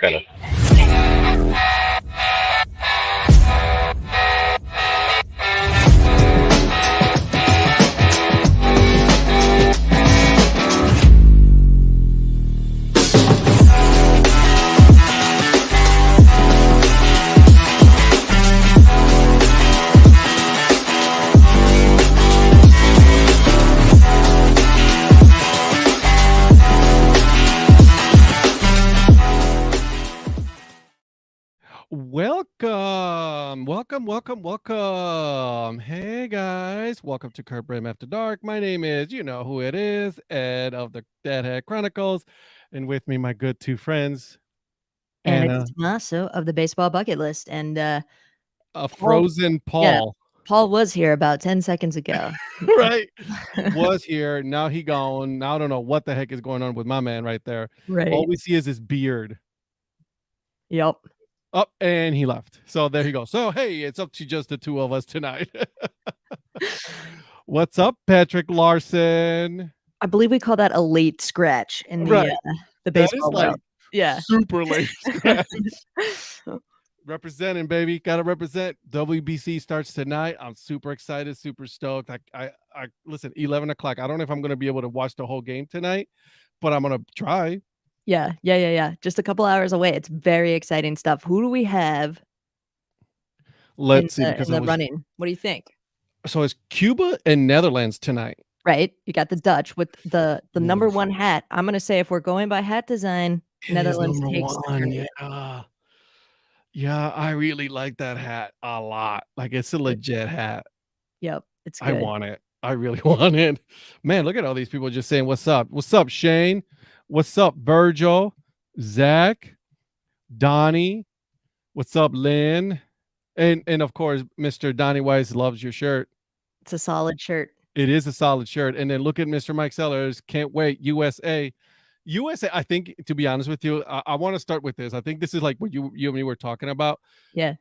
Better. Welcome. Hey guys, welcome to Brim After Dark. My name is, you know who it is, Ed of the Deadhead Chronicles, and with me, my good two friends, And it's Anna, Tommaso of the Baseball Bucket List. And a Paul, frozen yeah, Paul, Paul was here about 10 seconds ago. right? Was here, now he gone. Now I don't know what the heck is going on with my man right there. Right. All we see is his beard. Yep. Up and he left. So there you go. So hey, it's up to just the two of us tonight. What's up, Patrick Larson? I believe we call that a late scratch in Right. the That is baseball like world. Yeah. super late scratch. Representing, baby. Gotta represent. WBC starts tonight. I'm super excited, super stoked. I listen, 11 o'clock. I don't know if I'm gonna be able to watch the whole game tonight, but I'm gonna try. Yeah. Just a couple hours away. It's very exciting stuff. Who do we have Let's see, in because the running? What do you think? So it's Cuba and Netherlands tonight. Right. You got the Dutch with the number one hat. I'm gonna say if we're going by hat design, Netherlands takes the tournament. Yeah, I really like that hat a lot. Like it's a legit hat. Yep. It's good. I want it. I really want it. Man, look at all these people just saying what's up. What's up, Shane? What's up, Virgil? Zach? Donnie? What's up, Lynn? And of course, Mr. Donnie Weiss loves your shirt. It's a solid shirt. It is a solid shirt. And then look at Mr. Mike Sellers. Can't wait. USA. I think, to be honest with you, I want to start with this. I think this is like what you and me were talking about. Yeah.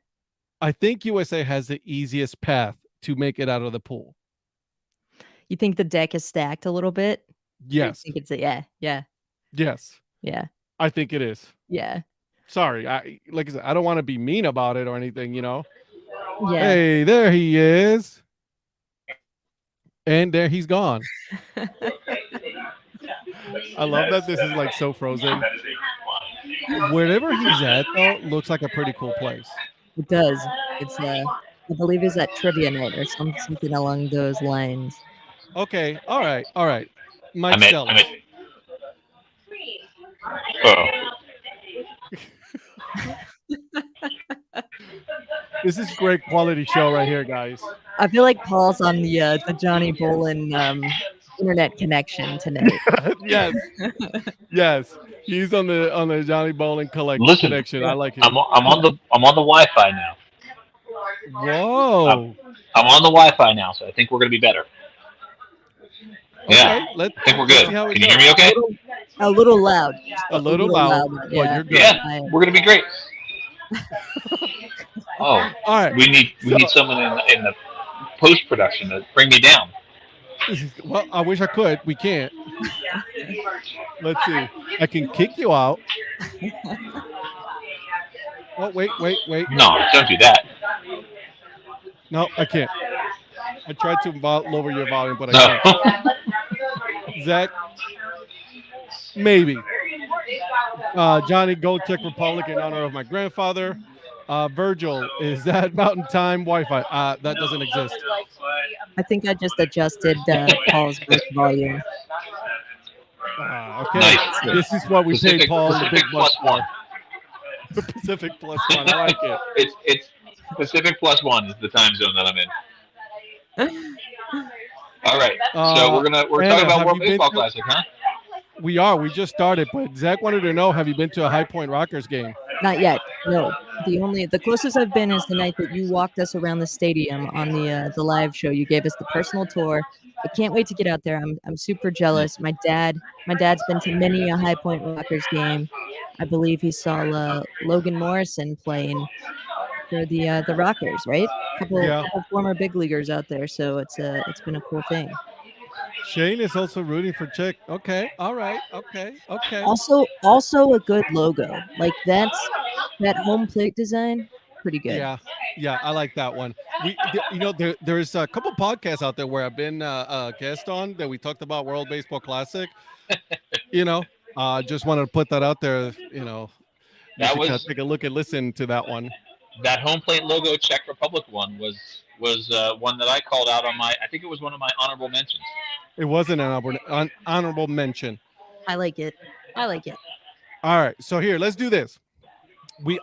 I think USA has the easiest path to make it out of the pool. You think the deck is stacked a little bit? Yes. I think it's yeah. Yes. Yeah. I think it is. Yeah. Sorry. Like I said, I don't want to be mean about it or anything, you know. Yeah. Hey, there he is. And there he's gone. I love that this is like so frozen. Wherever he's at, though, looks like a pretty cool place. It does. It's I believe it's at trivia night or something along those lines. Okay. All right. Mike Sellers. This is great quality show right here, guys. I feel like Paul's on the Johnny Bolin internet connection tonight. Yes. He's on the Johnny Bolin connection. I like it. I'm on the Wi-Fi now. Whoa. I'm on the Wi-Fi now, so I think we're gonna be better. Yeah, I think we're good. Can you hear me okay? A little loud. A little loud, but you're good. Yeah, we're gonna be great. Oh, all right. We need someone in the post production to bring me down. Well, I wish I could. We can't. Let's see. I can kick you out. Oh, wait. No, don't do that. No, I can't. I tried to lower your volume, but I can't. Zach, maybe. Johnny, go Czech Republic in honor of my grandfather. Virgil, is that Mountain Time Wi-Fi? That doesn't exist. I think I just adjusted Paul's volume. Okay, nice. This is what we pay Paul the big bucks for. The Pacific +1. I like it. It's Pacific +1 is the time zone that I'm in. All right, so we're talking about World Baseball Classic, huh? We are. We just started, but Zach wanted to know: have you been to a High Point Rockers game? Not yet. No. The closest I've been is the night that you walked us around the stadium on the live show. You gave us the personal tour. I can't wait to get out there. I'm super jealous. My dad's been to many a High Point Rockers game. I believe he saw Logan Morrison playing for the Rockers, right? A couple former big leaguers out there, so it's been a cool thing. Shane is also rooting for Czech. Okay, all right, okay. Also a good logo. Like that home plate design, pretty good. Yeah, I like that one. There's a couple podcasts out there where I've been a guest on that we talked about World Baseball Classic. Just wanted to put that out there. You should take a look and listen to that one. That home plate logo Czech Republic one was one that I called out on my. I think it was one of my honorable mentions. It wasn't an honorable mention. I like it. All right, so here, let's do this.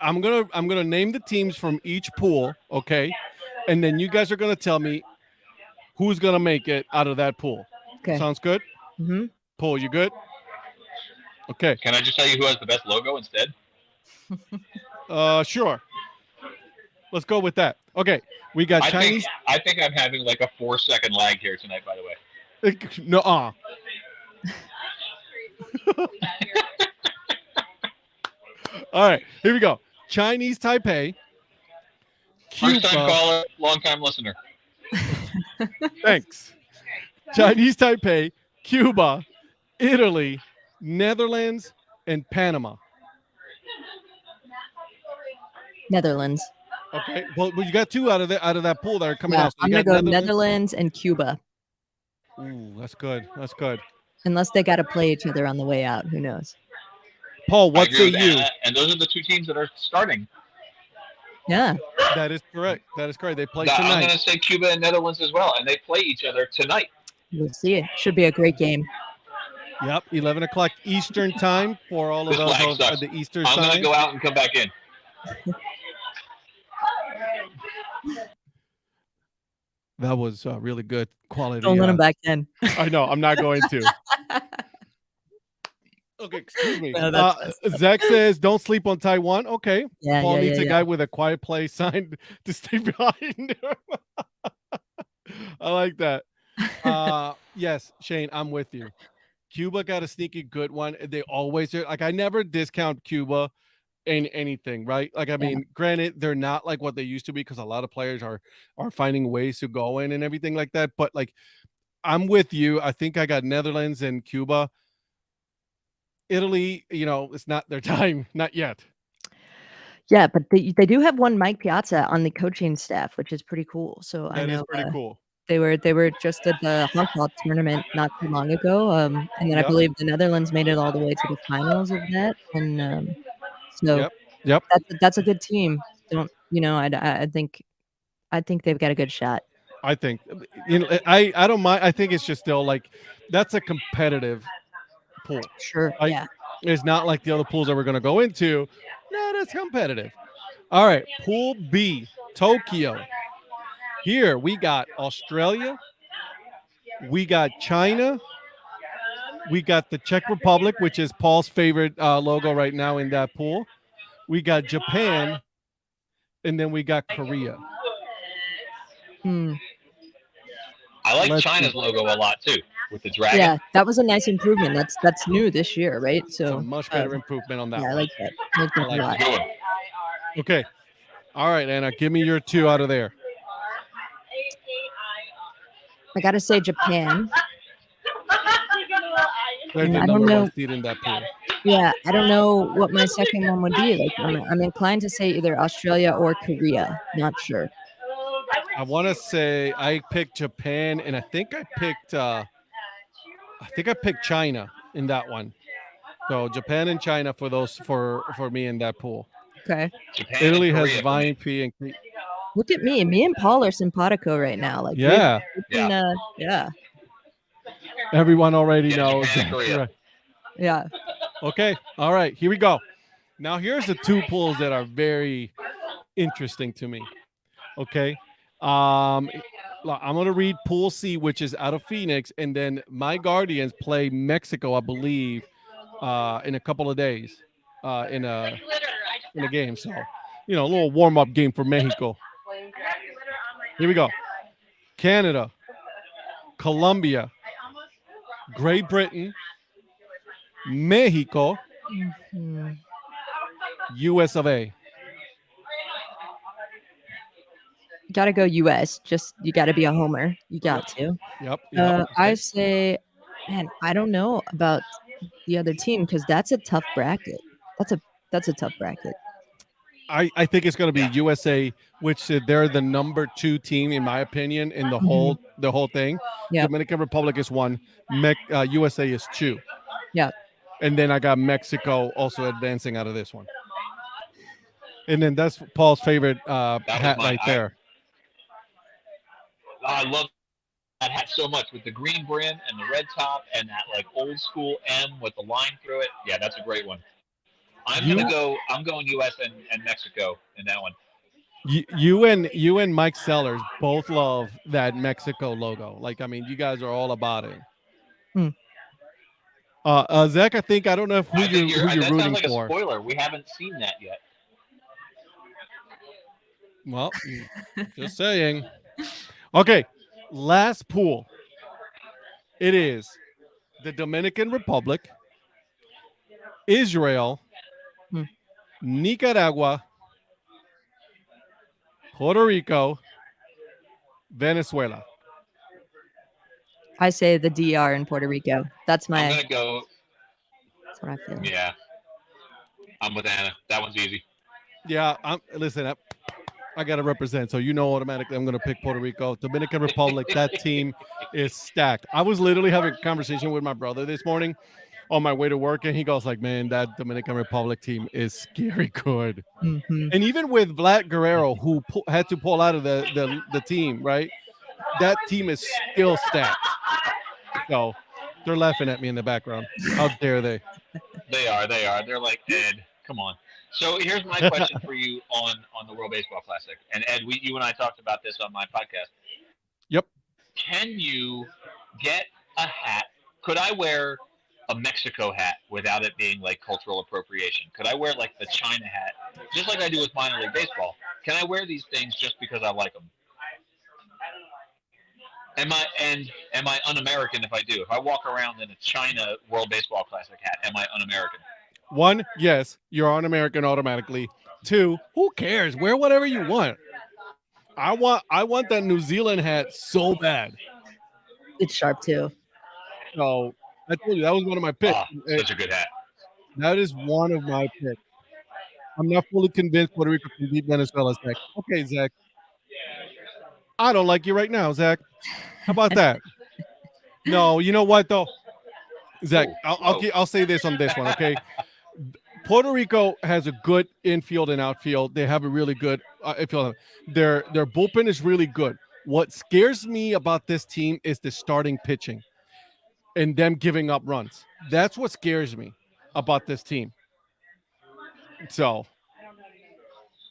I'm gonna name the teams from each pool, okay, and then you guys are gonna tell me who's gonna make it out of that pool. Okay. Sounds good. Mm-hmm. Pool, you good? Okay. Can I just tell you who has the best logo instead? Sure. Let's go with that. Okay, we got Chinese. I think I'm having like a 4-second lag here tonight. By the way. No. All right, here we go. Chinese Taipei. Cuba. First time caller, long time listener. Thanks. Chinese Taipei, Cuba, Italy, Netherlands, and Panama. Netherlands. Okay. Well, you got two out of that pool that are coming out. So I'm gonna go Netherlands and Cuba. Ooh, that's good. That's good. Unless they got to play each other on the way out, who knows? Paul, what say you? And those are the two teams that are starting. Yeah. That is correct. They play tonight. I'm going to say Cuba and Netherlands as well, and they play each other tonight. We'll see it. Should be a great game. Yep, 11 o'clock Eastern time for all of those the Eastern side. I'm going to go out and come back in. That was really good quality. Don't let him back in. I know. I'm not going to. Okay, excuse me. No, Zach says, don't sleep on Taiwan. Okay. Yeah, Paul needs a guy with a quiet place sign to stay behind. I like that. Yes, Shane, I'm with you. Cuba got a sneaky good one. They always do. Like, I never discount Cuba in anything, right? Like, I mean, granted, they're not like what they used to be because a lot of players are finding ways to go in and everything like that. But, like, I'm with you. I think I got Netherlands and Cuba. Italy, it's not their time, not yet. Yeah, but they do have one Mike Piazza on the coaching staff, which is pretty cool. So that is pretty cool. They were just at the Hong Kong tournament not too long ago, and then I believe the Netherlands made it all the way to the finals of that, and so that's a good team. I think they've got a good shot. I think I don't mind. I think it's just still like that's a competitive pool. Sure. It's not like the other pools that we're going to go into. No, that's competitive. All right. Pool B, Tokyo. Here we got Australia. We got China. We got the Czech Republic, which is Paul's favorite logo right now in that pool. We got Japan. And then we got Korea. I like China's logo a lot too. With the dragon. Yeah, that was a nice improvement. That's new this year, right? So it's a much better improvement on that. Yeah, one. I like that. I like that a lot. Okay. All right, Anna, give me your two out of there. I gotta say Japan. There's the number one seed in that pool. Yeah, I don't know what my second one would be. Like, I'm inclined to say either Australia or Korea. Not sure. I want to say I picked Japan, and I think I picked China in that one. So Japan and China for those for me in that pool. Okay. Japan Italy has Vine P and look at me. Me and Paul are simpatico right now. Like yeah. Everyone already knows. Yeah. Okay. All right. Here we go. Now here's the two pools that are very interesting to me. Okay. I'm going to read Pool C, which is out of Phoenix, and then my Guardians play Mexico, I believe, in a couple of days in a game. So, a little warm-up game for Mexico. Here we go. Canada, Colombia, Great Britain, Mexico, US of A. Gotta go U.S. Just you got to be a homer. You got to. Yep. I say, man, I don't know about the other team because that's a tough bracket. That's a tough bracket. I think it's going to be USA, which they're the number 2 team in my opinion in the whole thing. Yep. Dominican Republic is 1, USA is 2. Yep. And then I got Mexico also advancing out of this one. And then that's Paul's favorite hat right there. I love that hat so much with the green brim and the red top and that like old school M with the line through it. Yeah, that's a great one. I'm going US and Mexico in that one. You and Mike Sellers both love that Mexico logo. Like, I mean, you guys are all about it. Zach, I don't know who you're that rooting sounds like for. A spoiler. We haven't seen that yet. Well, just saying. Okay, last pool. It is the Dominican Republic, Israel, Nicaragua, Puerto Rico, Venezuela. I say the DR in Puerto Rico. That's my. I'm gonna go. That's what I feel. Yeah, I'm with Anna. That one's easy. Yeah, listen. I got to represent, so automatically I'm going to pick Puerto Rico. Dominican Republic, that team is stacked. I was literally having a conversation with my brother this morning on my way to work, and he goes like, man, that Dominican Republic team is scary good. And even with Vlad Guerrero, who had to pull out of the team, right? That team is still stacked. So they're laughing at me in the background. How dare they? They are. They're like, Ed, come on. So here's my question for you on the World Baseball Classic. And Ed, you and I talked about this on my podcast. Yep. Can you get a hat? Could I wear a Mexico hat without it being like cultural appropriation? Could I wear like the China hat, just like I do with minor league baseball? Can I wear these things just because I like them? Am I un-American if I do? If I walk around in a China World Baseball Classic hat, am I un-American? 1, yes, you're un-American automatically. 2, who cares? Wear whatever you want. I want that New Zealand hat so bad. It's sharp too. So I told you that was one of my picks. Such a good hat. That is one of my picks. I'm not fully convinced Puerto Rico can beat Venezuela, Zach. Okay, Zach. I don't like you right now, Zach. How about that? No, you know what though, Zach? I'll say this on this one, okay? Puerto Rico has a good infield and outfield. They have a really good infield. Their bullpen is really good. What scares me about this team is the starting pitching and them giving up runs. That's what scares me about this team. So,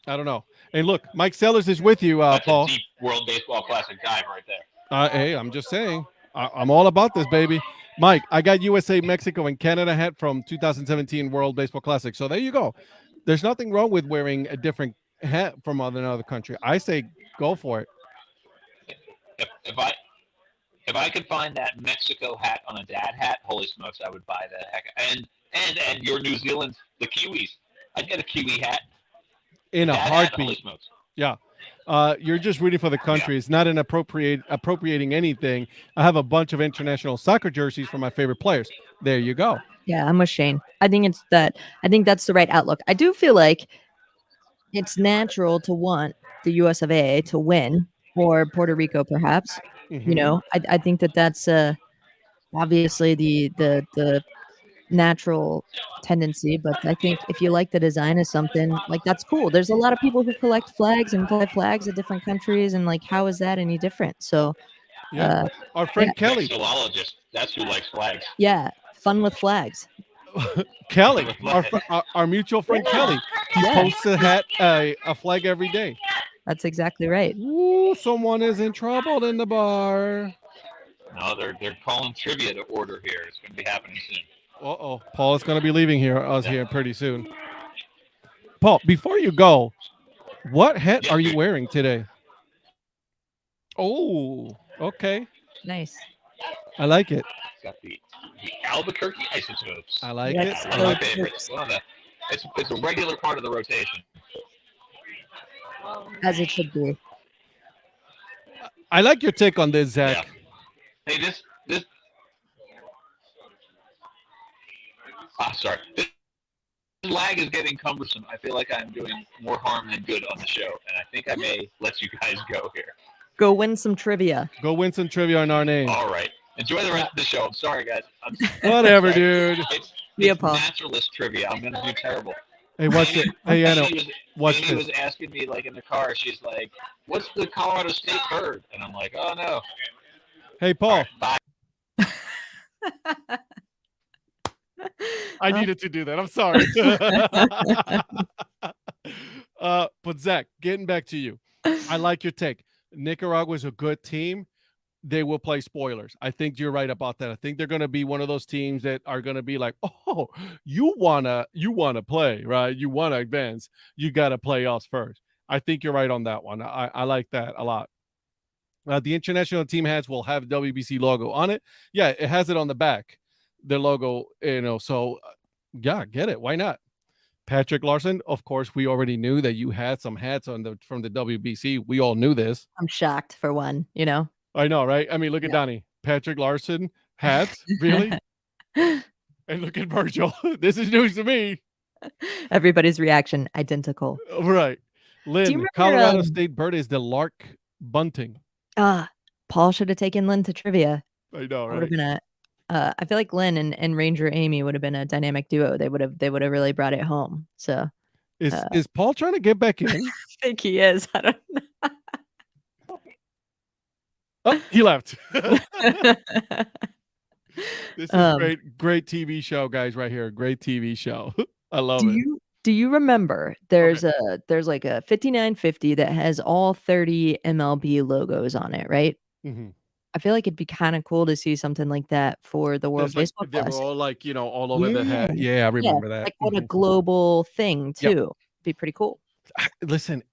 I don't know. And look, Mike Sellers is with you, That's Paul. a deep World Baseball Classic dive right there. Hey, I'm just saying. I'm all about this, baby. Mike, I got USA, Mexico, and Canada hat from 2017 World Baseball Classic. So there you go. There's nothing wrong with wearing a different hat from another country. I say go for it. If I could find that Mexico hat on a dad hat, holy smokes, I would buy the heck. And your New Zealand, the Kiwis, I'd get a Kiwi hat in a heartbeat. Holy smokes. Yeah. You're just rooting for the country. Yeah. It's not an appropriating anything. I have a bunch of international soccer jerseys for my favorite players. There you go. Yeah, I'm with Shane. I think that's the right outlook. I do feel like it's natural to want the US of A to win, or Puerto Rico perhaps. Mm-hmm. I think that's obviously the natural tendency, but I think if you like the design of something, like, that's cool. There's a lot of people who collect flags and fly flags of different countries, and like, how is that any different? So yeah, our friend Kelly, philologist, that's who likes flags. Yeah, fun with flags. Kelly, our mutual friend Kelly, he posts a flag every day. That's exactly right. Ooh, someone is in trouble in the bar. No, they're calling trivia to order here. It's going to be happening soon. Uh-oh. Paul is going to be leaving here pretty soon. Paul, before you go, what hat are you wearing today? Oh, okay. Nice. I like it. Got the Albuquerque Isotopes. I like it. One of my favorites. It's a regular part of the rotation. As it should be. I like your take on this, Zach. Yeah. Hey, this. Sorry. This lag is getting cumbersome. I feel like I'm doing more harm than good on the show, and I think I may let you guys go here. Go win some trivia. Go win some trivia in our name. All right. Enjoy the rest of the show. I'm sorry, guys. Whatever, dude. It's Paul. naturalist trivia. I'm gonna do terrible. Hey, watch it. Hey, Anna, watch Amy this. was asking me like in the car. She's like, "What's the Colorado State bird?" And I'm like, "Oh no." Hey, Paul. Bye. I needed to do that. I'm sorry. But Zach, getting back to you, I like your take. Nicaragua is a good team. They will play spoilers. I think you're right about that. I think they're going to be one of those teams that are going to be like, oh, you wanna play, right? You want to advance. You got to play us first. I think you're right on that one. I like that a lot. The international team hats will have WBC logo on it. Yeah, it has it on the back. Their logo, so yeah, get it. Why not? Patrick Larson, of course, we already knew that you had some hats from the WBC. We all knew this. I'm shocked for one, I know, right? I mean, look at Donnie. Patrick Larson hats, really? And look at Virgil. This is news to me. Everybody's reaction identical. Right. Lynn, remember, Colorado State bird is the lark bunting. Paul should have taken Lynn to trivia. I know, Would have right? been I feel like Lynn and Ranger Amy would have been a dynamic duo. They would have really brought it home. So is Paul trying to get back in? I think he is. I don't know. Oh, he left. This is great TV show, guys, right here. Great TV show. I love it. Do you remember there's like a 5950 that has all 30 MLB logos on it, right? Mm-hmm. I feel like it'd be kind of cool to see something like that for the World Baseball They were Classic. all like, all over the hat. Yeah, I remember that. Like what a global thing too. Be pretty cool. Listen,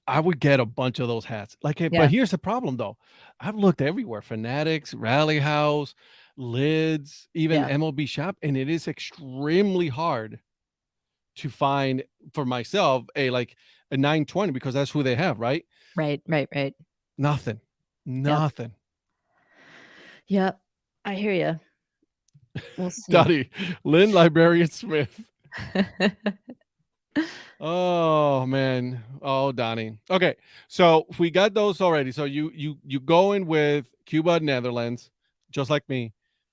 I would get a bunch of those hats. But here's the problem though. I've looked everywhere: Fanatics, Rally House, Lids, even MLB Shop, and it is extremely hard to find for myself a 920 because that's who they have, right? Right. Nothing. Yep. I hear you. We'll see. Dottie, Lynn Librarian Smith. Oh man. Oh, Donnie. Okay. So we got those already. So you go in with Cuba, Netherlands, just like me.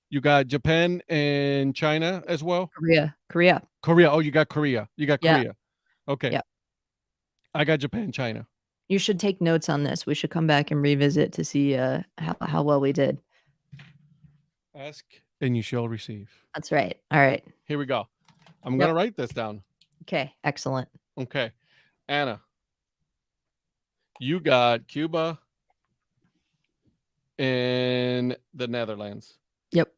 You got Japan and China as well. Korea. Oh, you got Korea. Korea. Okay. Yeah. I got Japan, China. You should take notes on this. We should come back and revisit to see how well we did. Ask and you shall receive. That's right. All right. Here we go. I'm going to write this down. Okay. Excellent. Okay. Anna, you got Cuba and the Netherlands. Yep.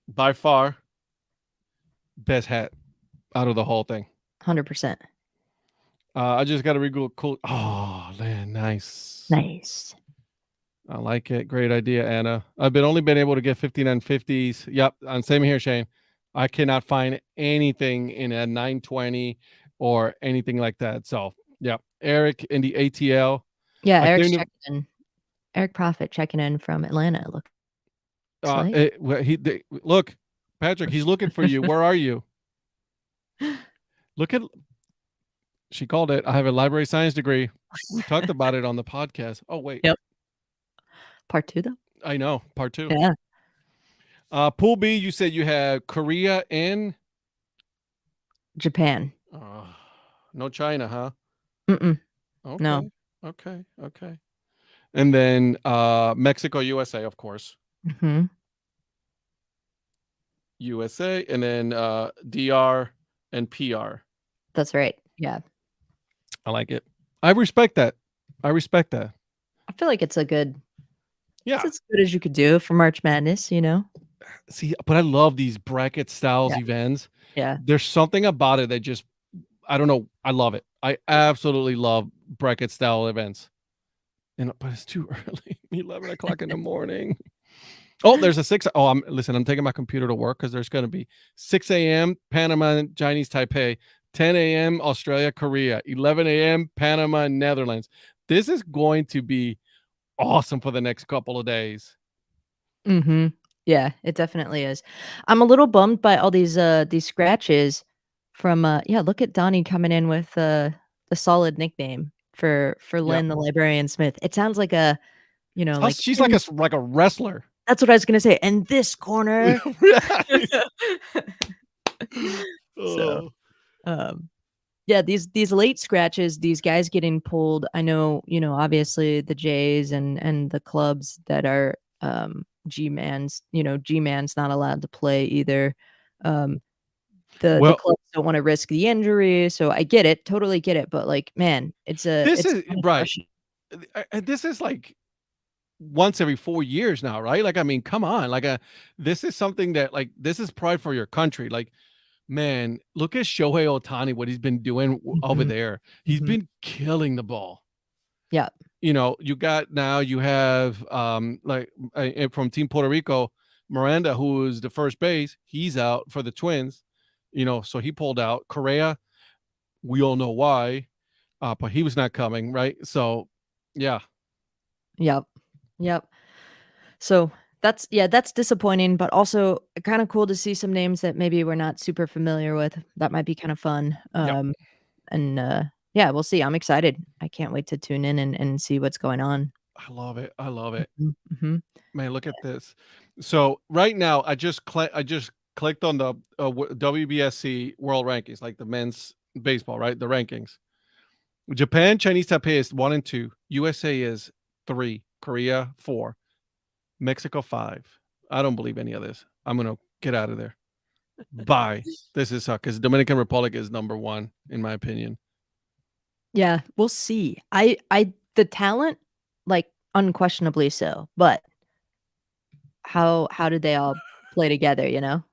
By far, best hat out of the whole thing. 100%. I just got to re-Google. Cool. Oh, man, nice. I like it. Great idea, Anna. I've only been able to get 5950s. Yep, and same here, Shane. I cannot find anything in a 920 or anything like that. So, yeah, Eric in the ATL. Yeah, Eric's checking in. Eric Profit checking in from Atlanta. Look. Look, Patrick, he's looking for you. Where are you? Look at. She called it. I have a library science degree. We talked about it on the podcast. Oh, wait. Yep. Part 2, though? I know. Part 2. Yeah. Pool B, you said you had Korea and Japan. No China, huh? Okay. No. Okay. And then Mexico, USA, of course. Mm-hmm. USA, and then DR and PR. That's right. Yeah. I like it. I respect that. I feel like it's a good. Yeah. It's as good as you could do for March Madness, See, but I love these bracket styles events. Yeah. There's something about it that just, I don't know. I love it. I absolutely love bracket style events. But it's too early. 11 o'clock in the morning. Oh, there's a 6. Oh, I'm taking my computer to work because there's going to be 6 a.m. Panama, Chinese Taipei, 10 a.m. Australia, Korea, 11 a.m. Panama, Netherlands. this is going to be awesome for the next couple of days. Yeah, it definitely is. I'm a little bummed by all these scratches from, yeah, look at Donnie coming in with, a solid nickname for Yep. Lynn the Librarian Smith. It sounds like a, like She's in like a wrestler. that's what I was gonna say, "In this corner." Right. So, Oh. um yeah, these late scratches, these guys getting pulled. I know, obviously the Jays and the clubs that are G-Man's, G-Man's not allowed to play either. Um, the Well, clubs don't want to risk the injury, so I get it, totally get it. But like, man, this it's is kind of right. crushing. This is like once every 4 years now, right? Like, I mean, come on. Like, this is something that like this is pride for your country. Like, man, look at Shohei Ohtani, what he's been doing over Mhm, there. He's mhm. been killing the ball. Yeah, You have from Team Puerto Rico, Miranda, who is the first base, he's out for the Twins. So he pulled out. Correa, we all know why, but he was not coming, right? So, yeah. yep, yep. So that's disappointing, but also kind of cool to see some names that maybe we're not super familiar with. That might be kind of fun. Yep. And yeah, we'll see. I'm excited. I can't wait to tune in and see what's going on. I love it. I love it. Mhm, mhm. Man, look at this. So right now, I just clicked on the WBSC World Rankings, like the men's baseball, right? The rankings. Japan, Chinese Taipei is 1 and 2. USA is 3. Korea 4. Mexico 5. I don't believe any of this. I'm gonna get out of there. Bye. This is because Dominican Republic is number 1 in my opinion. Yeah, we'll see. The talent, like unquestionably so, but how did they all play together, you know?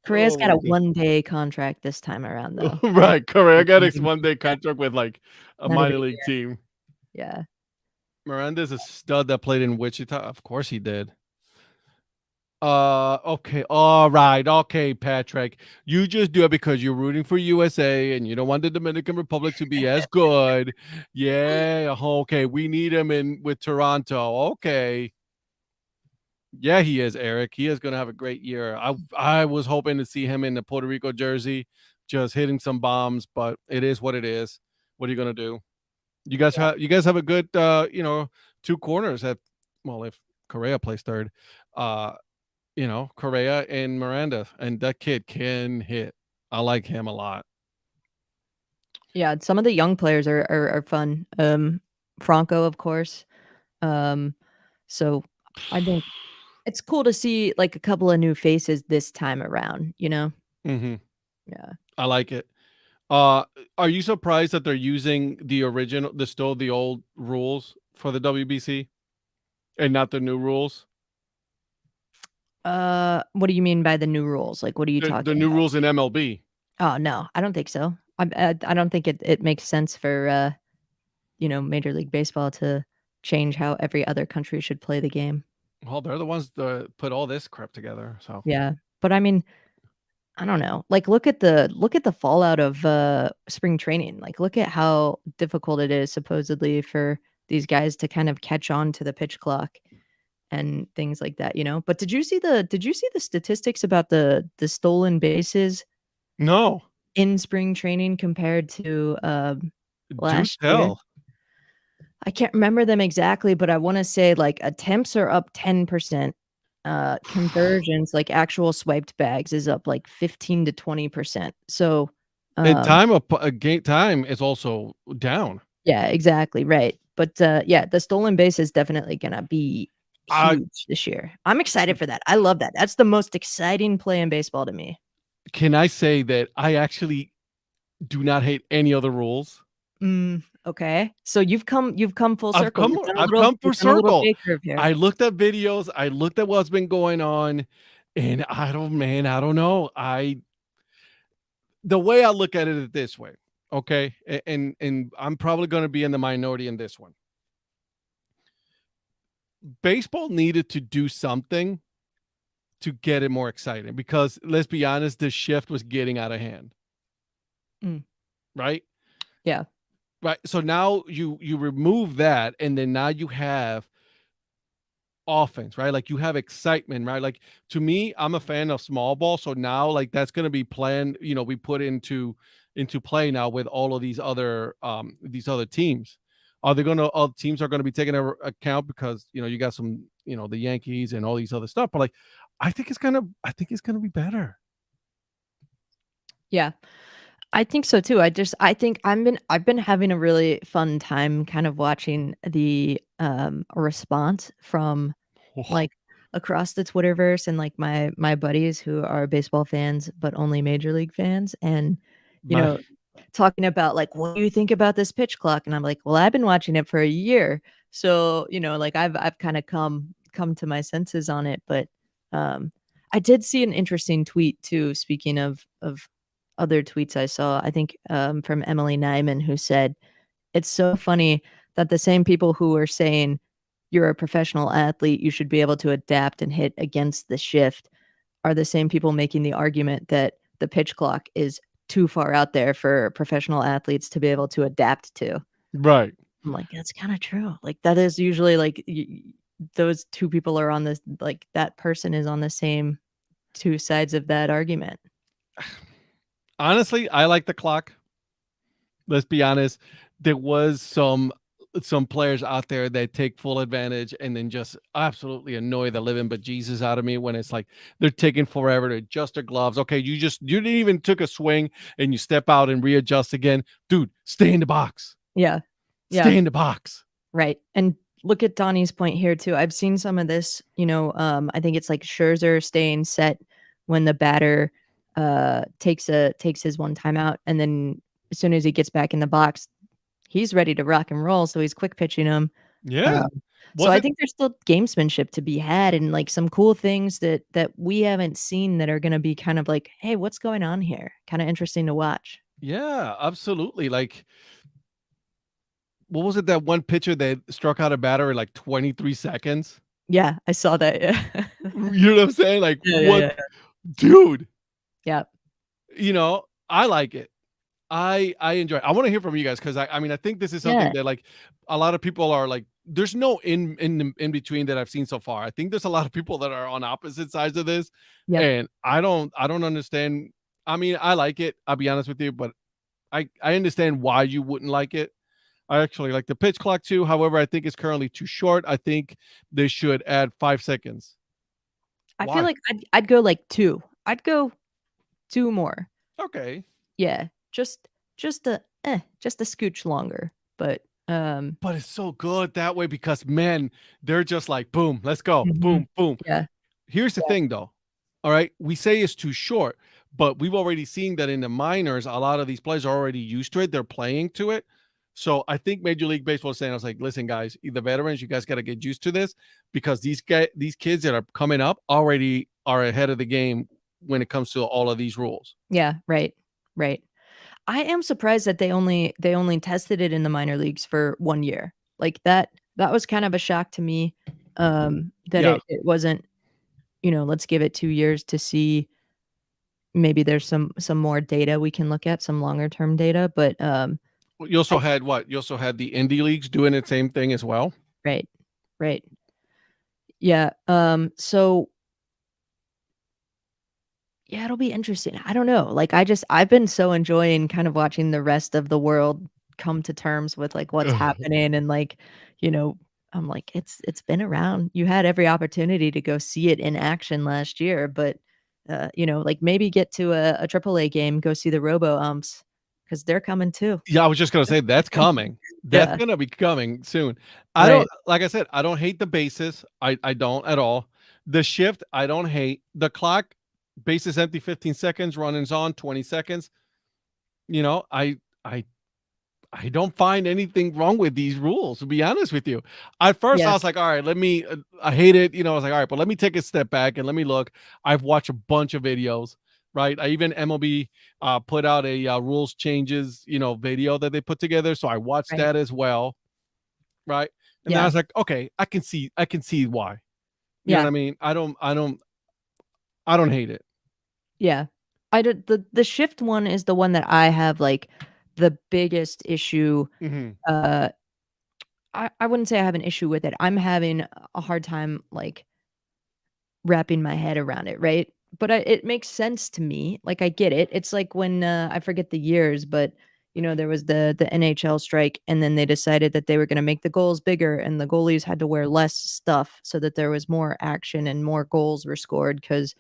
Korea's Oh got a my god. 1-day contract this time around though. I don't Right, Korea think got his anybody's 1-day that. contract with like a Not a minor big league deal. team. Yeah. Miranda's a stud that played in Wichita. Of course he did. Okay. All right. Okay, Patrick. You just do it because you're rooting for USA and you don't want the Dominican Republic to be as good. Yeah. Okay. We need him in with Toronto. Okay. Yeah, he is, Eric. He is going to have a great year. I was hoping to see him in the Puerto Rico jersey, just hitting some bombs, but it is what it is. What are you going to do? You guys have a good two corners at if Correa plays third. Uh Correa and Miranda, and that kid can hit. I like him a lot. Yeah, some of the young players are fun. Franco, of course. Um, so I think it's cool to see like a couple of new faces this time around, you know? Mhm. Yeah. I like it. Uh, are you surprised that they're using the old rules for the WBC and not the new ruls? What do you mean by the new rules? Like, what are you The talking new about? rules in MLB. Oh, no, I don't think so. I don't think it makes sense for, Major League Baseball to change how every other country should play the game. Well, they're the ones that put all this crap together. So Yeah, but I mean, I don't know. Like, look at the fallout of, spring training. Like, look at how difficult it is supposedly for these guys to kind of catch on to the pitch clock and things like that, you know? But did you see the statistics about the stolen bases no, in spring training compared to, do last year? tell. I can't remember them exactly, but I wanna say, like, attempts are up 10%, conversions, like, actual swiped bags is up, like, 15 to 20%. So, And um game time is also down. yeah, exactly, right. But, yeah, the stolen base is definitely gonna be Uh, huge this year. I'm excited for that. I love that. That's the most exciting play in baseball to me. can I say that I actually do not hate any other rules? Okay. So you've come full circle. I've come for You've done a little circle. J curve here. I looked at videos, I looked at what's been going on, and I don't know. The way I look at it is this way, okay? And I'm probably gonna be in the minority in this one. Baseball needed to do something to get it more exciting because let's be honest, the shift was getting out of hand, Mm, right? yeah. right. So now you remove that, and then now you have offense, right? Like you have excitement, right? Like to me, I'm a fan of small ball. So now like that's gonna be planned, we put into play now with all of these other teams. Are they gonna all teams are gonna be taking account because you got some, the Yankees and all these other stuff, but like I think it's gonna be better. Yeah. I think so too. I think I've been having a really fun time kind of watching the response from Oh, like across the Twitterverse and like my buddies who are baseball fans but only major league fans, and you my know talking about like, what do you think about this pitch clock? And I'm like, well, I've been watching it for a year, so like I've kind of come to my senses on it. But um I did see an interesting tweet too, speaking of other tweets I saw, I think from Emily Nyman, who said it's so funny that the same people who are saying you're a professional athlete, you should be able to adapt and hit against the shift, are the same people making the argument that the pitch clock is too far out there for professional athletes to be able to adapt to. right. I'm like, that's kind of true. Like that is usually like those two people are on this, like that person is on the same two sides of that argument. Honestly, I like the clock. Let's be honest. There was some players out there that take full advantage and then just absolutely annoy the living but Jesus out of me when it's like they're taking forever to adjust their gloves. Okay, you didn't even took a swing and you step out and readjust again. Dude, stay in the box. Yeah. Yeah. Stay in the box. Right. And look at Donnie's point here too. I've seen some of this, I think it's like Scherzer staying set when the batter takes his one timeout, and then as soon as he gets back in the box, he's ready to rock and roll. So he's quick pitching him. Yeah. Um, so Was I it think there's still gamesmanship to be had, and like some cool things that we haven't seen that are gonna be kind of like, hey, what's going on here? Kind of interesting to watch. Yeah, absolutely. Like what was it that one pitcher that struck out a batter in like 23 seconds? Yeah, I saw that. Yeah. You know what I'm saying? Like Yeah, yeah, what yeah. dude, Yeah. I like it. I enjoy it. I want to hear from you guys because I mean I think this is something Yeah. that like a lot of people are like there's no in between that I've seen so far. I think there's a lot of people that are on opposite sides of this, Yep. and I don't understand. I mean I like it. I'll be honest with you, but I understand why you wouldn't like it. I actually like the pitch clock too. However, I think it's currently too short. I think they should add 5 seconds. I feel Why? like I'd go like 2. I'd go 2 more. Okay. Yeah. Just a scooch longer. But, But it's so good that way because men, they're just like, boom, let's go. mhm. Boom, boom. Yeah. Here's the Yeah. thing though. All right. We say it's too short, but we've already seen that in the minors, a lot of these players are already used to it. They're playing to it. So I think Major League Baseball is saying, I was like, listen, guys, the veterans, you guys got to get used to this because these kids that are coming up already are ahead of the game when it comes to all of these rules. Yeah, right. Right. I am surprised that they only tested it in the minor leagues for 1 year. Like, that was kind of a shock to me, that Yeah. it wasn't, let's give it 2 years to see, maybe there's some more data we can look at, some longer term data, but, Well, you also I had what? You also had the indie leagues doing the same thing as well. right. Right. Yeah, so yeah, it'll be interesting. I don't know. Like, I've been so enjoying kind of watching the rest of the world come to terms with, like, what's happening, and, like, you know, I'm like, it's been around. You had every opportunity to go see it in action last year, but, like, maybe get to a AAA game, go see the robo umps because 'cause they're coming too. Yeah, I was just gonna say that's coming. That's Yeah, gonna be coming soon. I don't right. like I said, I don't hate the bases. I don't at all. The shift, I don't hate. The clock, bases empty 15 seconds, runnings on 20 seconds. You know, I don't find anything wrong with these rules, to be honest with you. At first, I Yeah, was like, all right, let me I hate it. I was like, all right, but let me take a step back and let me look. I've watched a bunch of videos, right? I even MLB put out a rules changes, video that they put together. So I watched right. that as well, right? And then I Yeah, was like, okay, I can see why. You know what yeah. I mean? I don't hate it. Yeah. I did the shift one is the one that I have, like, the biggest issue. Mhm. Uh, I wouldn't say I have an issue with it. I'm having a hard time like wrapping my head around it, right? But it makes sense to me. Like I get it. It's like when I forget the years, but there was the NHL strike, and then they decided that they were going to make the goals bigger, and the goalies had to wear less stuff so that there was more action and more goals were scored because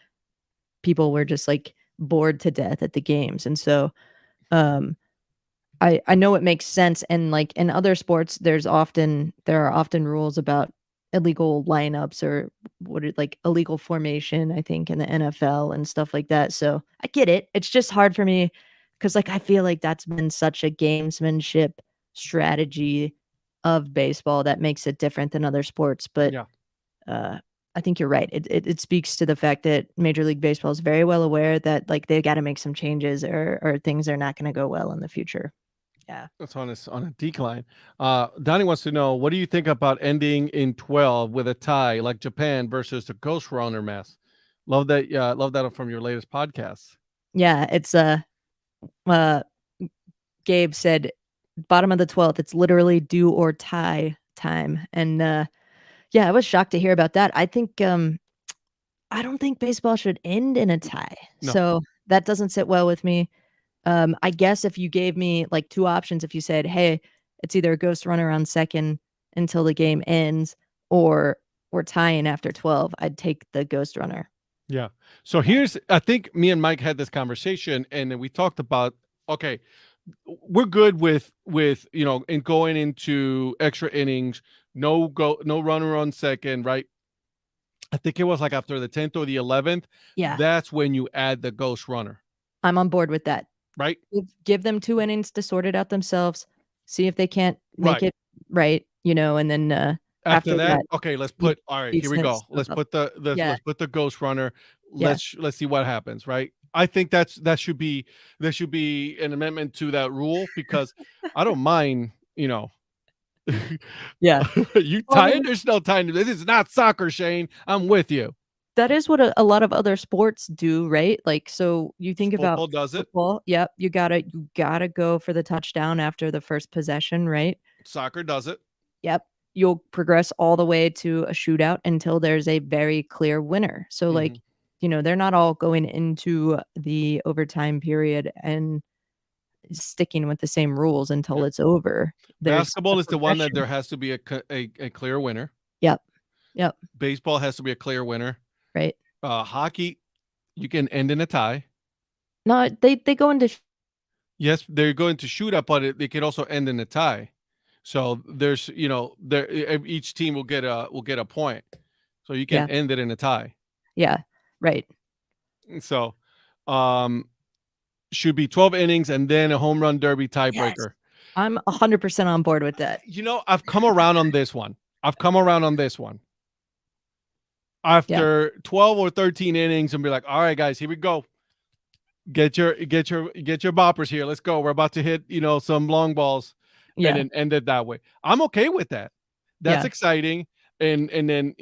people were just like bored to death at the games, and so um, I know it makes sense, and, like, in other sports, there are often rules about illegal lineups or like, illegal formation, I think, in the NFL and stuff like that, so I get it. It's just hard for me because, like, I feel like that's been such a gamesmanship strategy of baseball that makes it different than other sports, but, Yeah, uh, I think you're right. It speaks to the fact that Major League Baseball is very well aware that, like, they gotta make some changes or things are not gonna go well in the future. Yeah. that's on a decline. Donnie wants to know, what do you think about ending in 12 with a tie like Japan versus the Ghost Runner mess? Love that. Yeah, love that from your latest podcast. Yeah, it's, uh, Gabe said, "Bottom of the 12th, it's literally do or tie time," and, yeah, I was shocked to hear about that. I don't think baseball should end in a tie, No. so that doesn't sit well with me. I guess if you gave me, like, 2 options, if you said, "Hey, it's either a ghost runner on second until the game ends, or we're tying after 12," I'd take the ghost runner. Yeah. So Yeah. I think me and Mike had this conversation, and then we talked about, okay, we're good with in going into extra innings, no runner on second, right? I think it was like after the 10th or the 11th. Yeah, That's when you add the ghost runner, I'm on board with that. right? Give them 2 innings to sort it out themselves, see if they can't make Right. it right, and then, After after that, that, okay, you all right, speed here we go. stuff Let's up. put the Yeah, let's put the ghost runner. yeah. Let's see what happens, right? I think that should be, there should be an amendment to that rule, because I don't mind, Yeah. you Well, I tying, mean, there's no time. This is not soccer, Shane. I'm with you. that is what a lot of other sports do, right? Like, so you think about Football does it. football, yep, you gotta go for the touchdown after the first possession, right? Soccer does it. Yep. You'll progress all the way to a shootout until there's a very clear winner. So, like, Mhm. they're not all going into the overtime period and sticking with the same rules until Yeah. it's over. There's a Basketball is the one that progression. there has to be a clear winner. Yep. Yep. Baseball has to be a clear winner. Right. Hockey, you can end in a tie. No, they go into Yes, they're going to shoot up, but they could also end in a tie. So there's, each team will get a point. So you can yeah. end it in a tie. Yeah. Right. So, um, should be 12 innings and then a home run derby Yes. tiebreaker. I'm 100% on board with that. I've come around on this one. I've come around on this one. Yeah. After 12 or 13 innings, and be like, all right, guys, here we go. Get your boppers here. Let's go. We're about to hit, some long balls, and Yeah. then end it that way. I'm okay with that. That's Yeah. exciting. And then,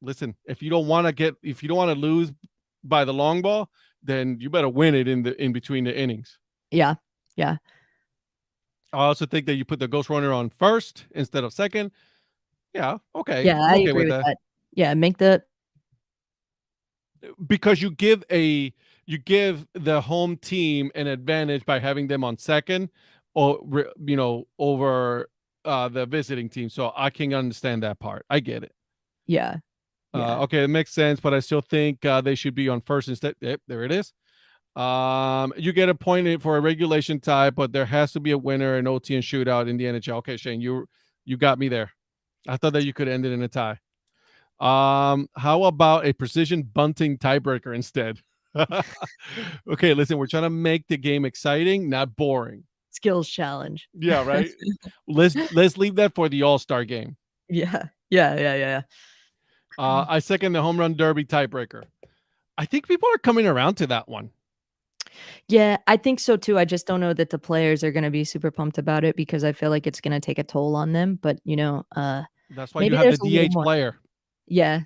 listen, if you don't want to lose by the long ball, then you better win it in between the innings. Yeah. Yeah. I also think that you put the ghost runner on first instead of second. Yeah, okay. Yeah, I'm I okay agree with with that. that. Yeah, make the Because you give the home team an advantage by having them on second, or over the visiting team. So I can understand that part. I get it. yeah. Yeah. Okay, it makes sense, but I still think they should be on first instead. Yep, there it is. You get a point for a regulation tie, but there has to be a winner in OT and shootout in the NHL. Okay, Shane, you got me there. I thought that you could end it in a tie. How about a precision bunting tiebreaker instead? Okay, listen, we're trying to make the game exciting, not boring. Skills challenge. Yeah, right. Let's leave that for the All-Star game. Yeah. Yeah, yeah, yeah, yeah. I second the home run derby tiebreaker. I think people are coming around to that one. Yeah, I think so too. I just don't know that the players are gonna be super pumped about it because I feel like it's gonna take a toll on them, but, That's why you maybe have the there's a little DH more. player. Yeah.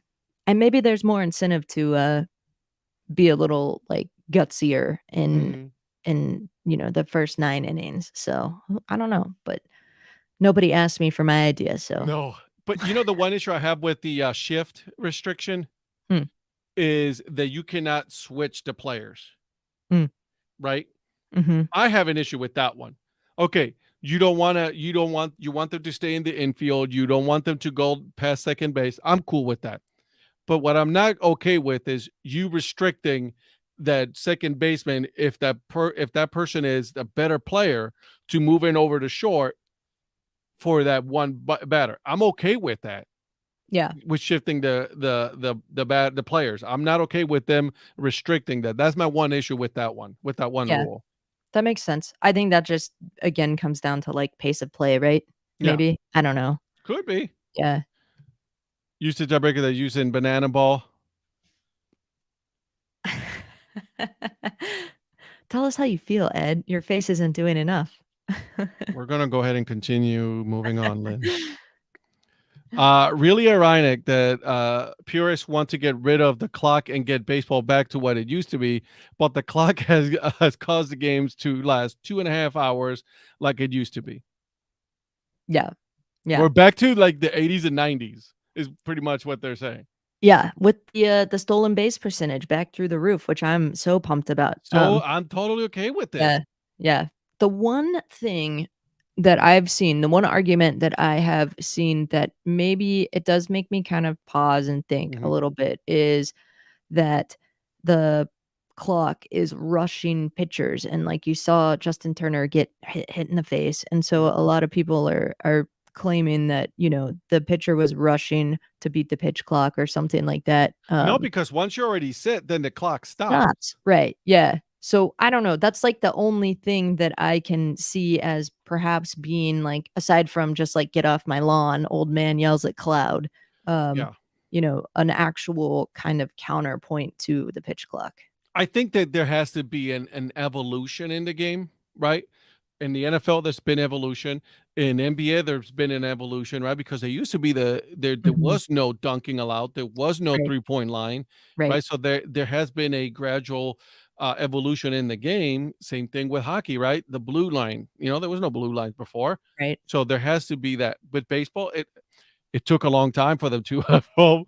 And maybe there's more incentive to, be a little, like, gutsier Mhm. in the first 9 innings. So I don't know, but nobody asked me for my idea. So No, but the one issue I have with the shift restriction hmm, is that you cannot switch the players, hmm, right? hmm, I have an issue with that one. Okay, you want them to stay in the infield. You don't want them to go past second base. I'm cool with that. But what I'm not okay with is you restricting that second baseman if that person is a better player to move in over to short for that one batter. I'm okay with that. yeah, With shifting the players. I'm not okay with them restricting that. That's my one issue with that one yeah, rule. that makes sense. I think that just again comes down to like pace of play, right? Yeah, Maybe I don't know. could be. Yeah. Used to tiebreaker that using banana ball. Tell us how you feel, Ed. Your face isn't doing enough. We're gonna go ahead and continue moving on, Lynn. Really ironic that purists want to get rid of the clock and get baseball back to what it used to be, but the clock has caused the games to last 2.5 hours like it used to be. Yeah. Yeah. We're back to like the 80s and 90s is pretty much what they're saying. Yeah, with the stolen base percentage back through the roof, which I'm so pumped about. So I'm totally okay with this. Yeah, yeah. The one thing that I've seen, the one argument that I have seen that maybe it does make me kind of pause and think a Mhm. little bit is that the clock is rushing pitchers, and like you saw Justin Turner get hit in the face, and so a lot of people are claiming that, the pitcher was rushing to beat the pitch clock or something like that. No, because once you're already set, then the clock stops. Stops, right, yeah. So, I don't know, that's, like, the only thing that I can see as perhaps being, like, aside from just, like, "Get off my lawn, old man yells at cloud," um, Yeah. an actual kind of counterpoint to the pitch clock. I think that there has to be an evolution in the game, right? In the NFL, there's been evolution. In NBA, there's been an evolution, right? Because there used to be there Mhm. was no dunking allowed, there was no Right, 3-point line, right, right? So there has been a gradual evolution in the game. Same thing with hockey, right? The blue line, there was no blue lines before, right. so there has to be that. With baseball, it took a long time for them to evolve.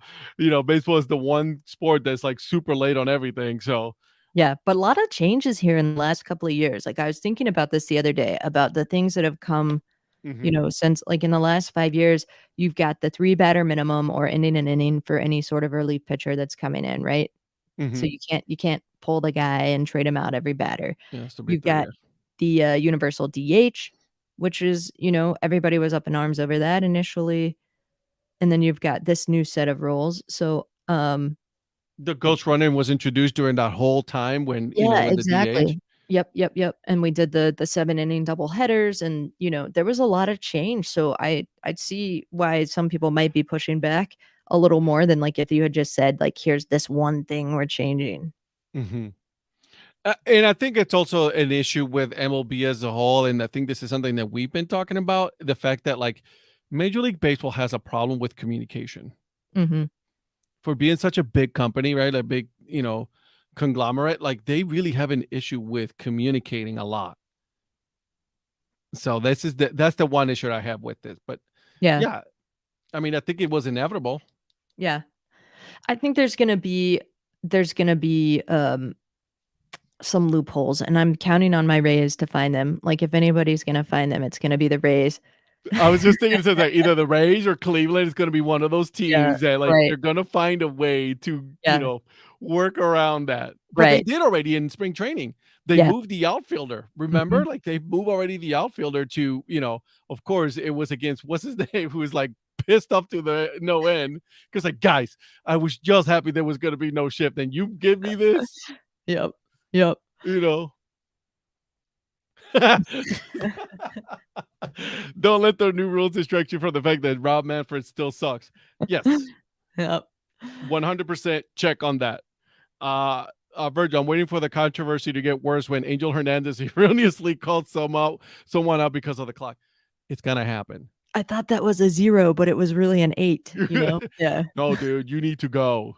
Baseball is the one sport that's like super late on everything. So, Yeah, but a lot of changes here in the last couple of years, like, I was thinking about this the other day, about the things that have come, mhm, since like, in the last 5 years, you've got the 3 batter minimum or ending an inning for any sort of relief pitcher that's coming in, right? So mhm. you can't pull the guy and trade him out every batter. Yeah, it's to be You've 3 got years. the, universal DH, which is, everybody was up in arms over that initially, and then you've got this new set of rules. So, The ghost running was introduced during that whole time when, yeah, when the DH. exactly. Yep, yep, yep, and we did the 7-inning double headers and, there was a lot of change, so I'd see why some people might be pushing back a little more than, like, if you had just said, like, "Here's this one thing we're changing." Mhm. And I think it's also an issue with MLB as a whole, and I think this is something that we've been talking about, the fact that, like, Major League Baseball has a problem with communication. Mhm. For being such a big company, right? A big, conglomerate, like, they really have an issue with communicating a lot. So that's the one issue I have with this, but Yeah, yeah, I mean, I think it was inevitable. yeah. I think there's gonna be some loopholes, and I'm counting on my Rays to find them. Like, if anybody's gonna find them, it's gonna be the Rays. I was just thinking, it says that either the Rays or Cleveland is gonna be one of those Yeah, teams that, like, right. they're gonna find a way to, Yeah, work around that. But they right. did already in spring training. They Yeah. moved the outfielder, remember? Mhm. Like, they moved already the outfielder to, of course, it was against what's his name, who was, like, pissed off to the no end. Because like, "Guys, I was just happy there was gonna be no shift, and you give me this?" Yep. Yep. You know? Don't let the new rules distract you from the fact that Rob Manfred still sucks. Yes, Yep. 100% check on that. Virgil, I'm waiting for the controversy to get worse when Angel Hernandez erroneously called someone out because of the clock. It's gonna happen. I thought that was a 0, but it was really an 8, you know? Yeah. No, dude, you need to go.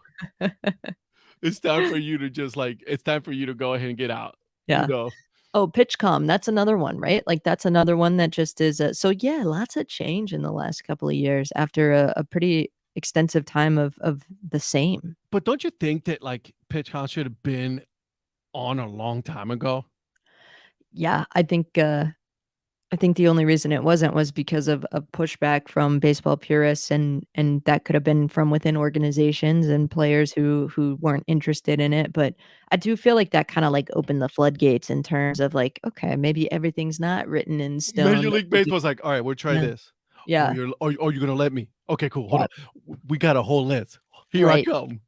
It's time for you to just like, it's time for you to go ahead and get out. You Yeah. know. Oh, PitchCom, that's another one, right? Like, that's another one that just is so yeah, lots of change in the last couple of years after a pretty extensive time of the same. But don't you think that like PitchCon should have been on a long time ago? Yeah, I think the only reason it wasn't was because of pushback from baseball purists, and that could have been from within organizations and players who weren't interested in it, but I do feel like that kinda, like, opened the floodgates in terms of, like, okay, maybe everything's not written in stone, Major but League maybe Baseball's like, all right, we'll try yeah, this. yeah, You're gonna let me? Okay, cool. Hold yeah, on. We got a whole list. Here I right. come.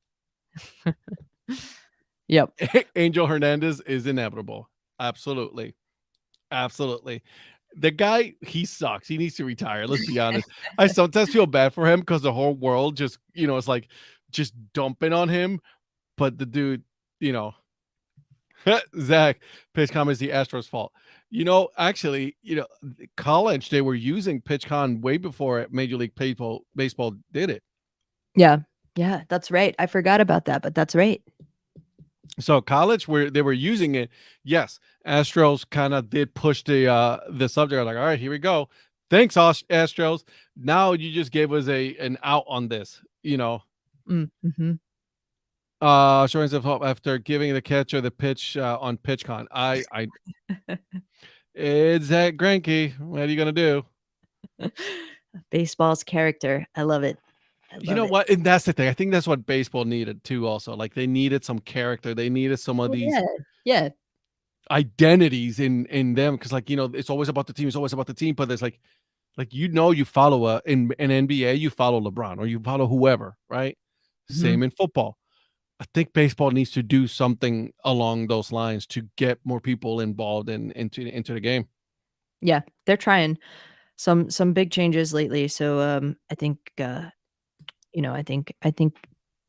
Yep. Angel Hernandez is inevitable. Absolutely. Absolutely. The guy, he sucks. He needs to retire. Let's be honest. I sometimes feel bad for him because the whole world just, it's like just dumping on him. But the dude, you know, Zach, PitchCom is the Astros' fault. Actually, college, they were using PitchCon way before Major League Baseball did it. Yeah. Yeah, that's right. I forgot about that, but that's right. So college where they were using it, yes, Astros kind of did push the subject. Like, all right, here we go. Thanks, Astros. Now you just gave us an out on this, Mhm. showing of hope after giving the catcher the pitch on PitchCon. It's that Granky. What are you gonna do? Baseball's character. I love it. I You love know it. what? And that's the thing. I think that's what baseball needed too. Also, like they needed some character. They needed some of Oh, these yeah. Yeah. identities in them because, like, it's always about the team. It's always about the team. But there's like you follow in an NBA, you follow LeBron or you follow whoever, right? Mhm. Same in football. I think baseball needs to do something along those lines to get more people involved into the game. Yeah, they're trying some big changes lately, so, I think, I think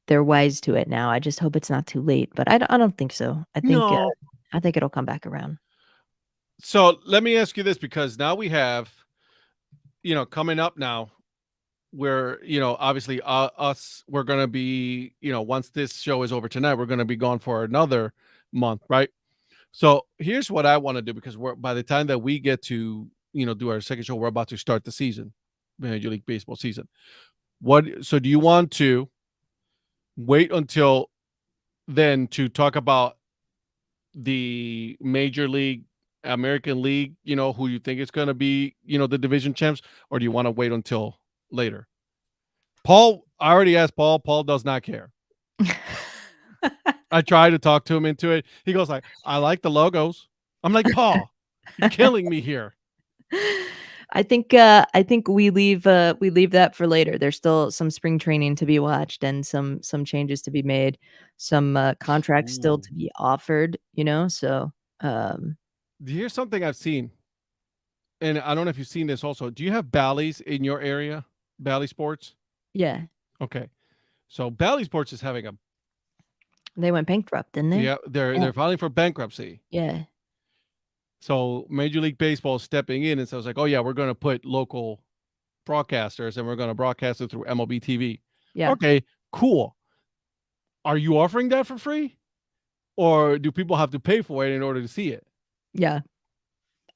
they're wise to it now. I just hope it's not too late, but I don't think so. No. I think it'll come back around. So let me ask you this because now we have, coming up now where, obviously us, we're going to be, once this show is over tonight, we're going to be gone for another month, right? So here's what I want to do because by the time that we get to, do our second show, we're about to start the season, Major League Baseball season. So do you want to wait until then to talk about the Major League, American League, who you think is going to be, the division champs, or do you want to wait until later? Paul, I already asked Paul. Paul does not care. I tried to talk to him into it. He goes like, I like the logos. I'm like, Paul, you're killing me here. I think we leave that for later. There's still some spring training to be watched and some changes to be made, some, contracts still Ooh. to be offered, so, um Here's something I've seen, and I don't know if you've seen this also. Do you have Bally's in your area? Bally Sports? yeah, Okay. So Bally Sports is having a they went bankrupt, didn't they? yeah, they're Yeah, they're filing for bankruptcy. yeah, So Major League Baseball is stepping in and says like, "Oh yeah, we're going to put local broadcasters and we're going to broadcast it through MLB TV." yeah, Okay, cool. Are you offering that for free, or do people have to pay for it in order to see it? yeah.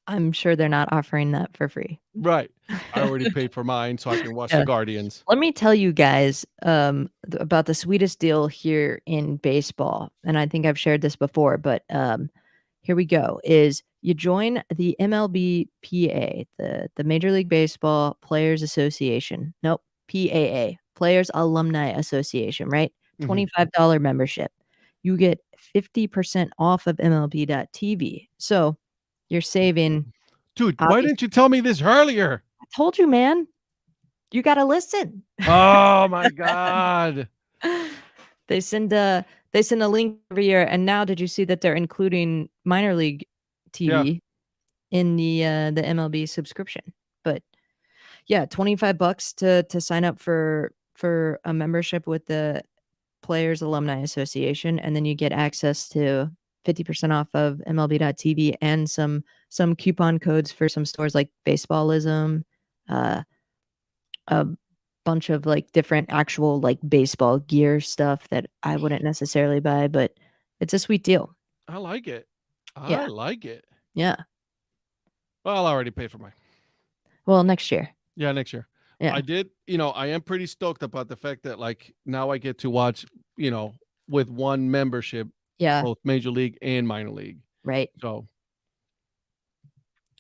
I'm sure they're not offering that for free. Right. I already paid for mine so I can watch the Yeah. Guardians. Let me tell you guys, about the sweetest deal here in baseball, and I think I've shared this before, but, here we go, is you join the MLBPA, the Major League Baseball Players Association. Nope, PAA, Players Alumni Association, right? Mhm. $25 membership. You get 50% off of MLB.TV. So, you're saving, Dude, why obvious didn't you tell me this earlier? I told you, man. You gotta listen. Oh my god. They send a they send a link every year, and now did you see that they're including minor league Yeah. TV in the MLB subscription? But yeah, 25 bucks to sign up for a membership with the Players Alumni Association, and then you get access to 50% off of MLB.TV and some coupon codes for some stores like Baseballism, uh a bunch of, like, different actual, like, baseball gear stuff that I wouldn't necessarily buy, but it's a sweet deal. I like it. I Yeah, like it. Yeah. Well, I already paid for mine. Well, next year. Yeah, next year. Yeah. I did, I am pretty stoked about the fact that like now I get to watch, with one membership, Yeah. both Major League and minor league. Right. So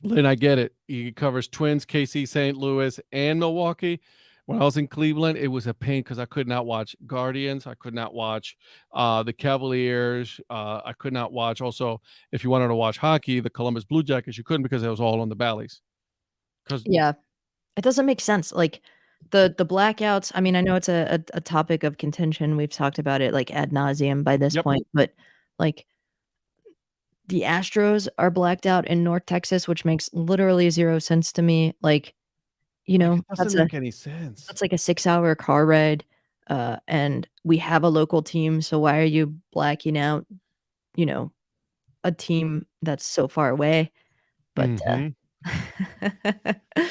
Lynn, I get it. He covers Twins, KC, St. Louis, and Milwaukee. When I was in Cleveland, it was a pain because I could not watch Guardians. I could not watch the Cavaliers. I could not watch also, if you wanted to watch hockey, the Columbus Blue Jackets, you couldn't because it was all on the Valleys. Because Yeah. It doesn't make sense. Like the blackouts, I mean, I know it's a topic of contention. We've talked about it like ad nauseum by this Yep. point, but like the Astros are blacked out in North Texas, which makes literally 0 sense to me. Like, you Like, know, it doesn't make any sense. that's like a 6-hour car ride. And we have a local team, so why are you blacking out, you know, a team that's so far away? But Mhm.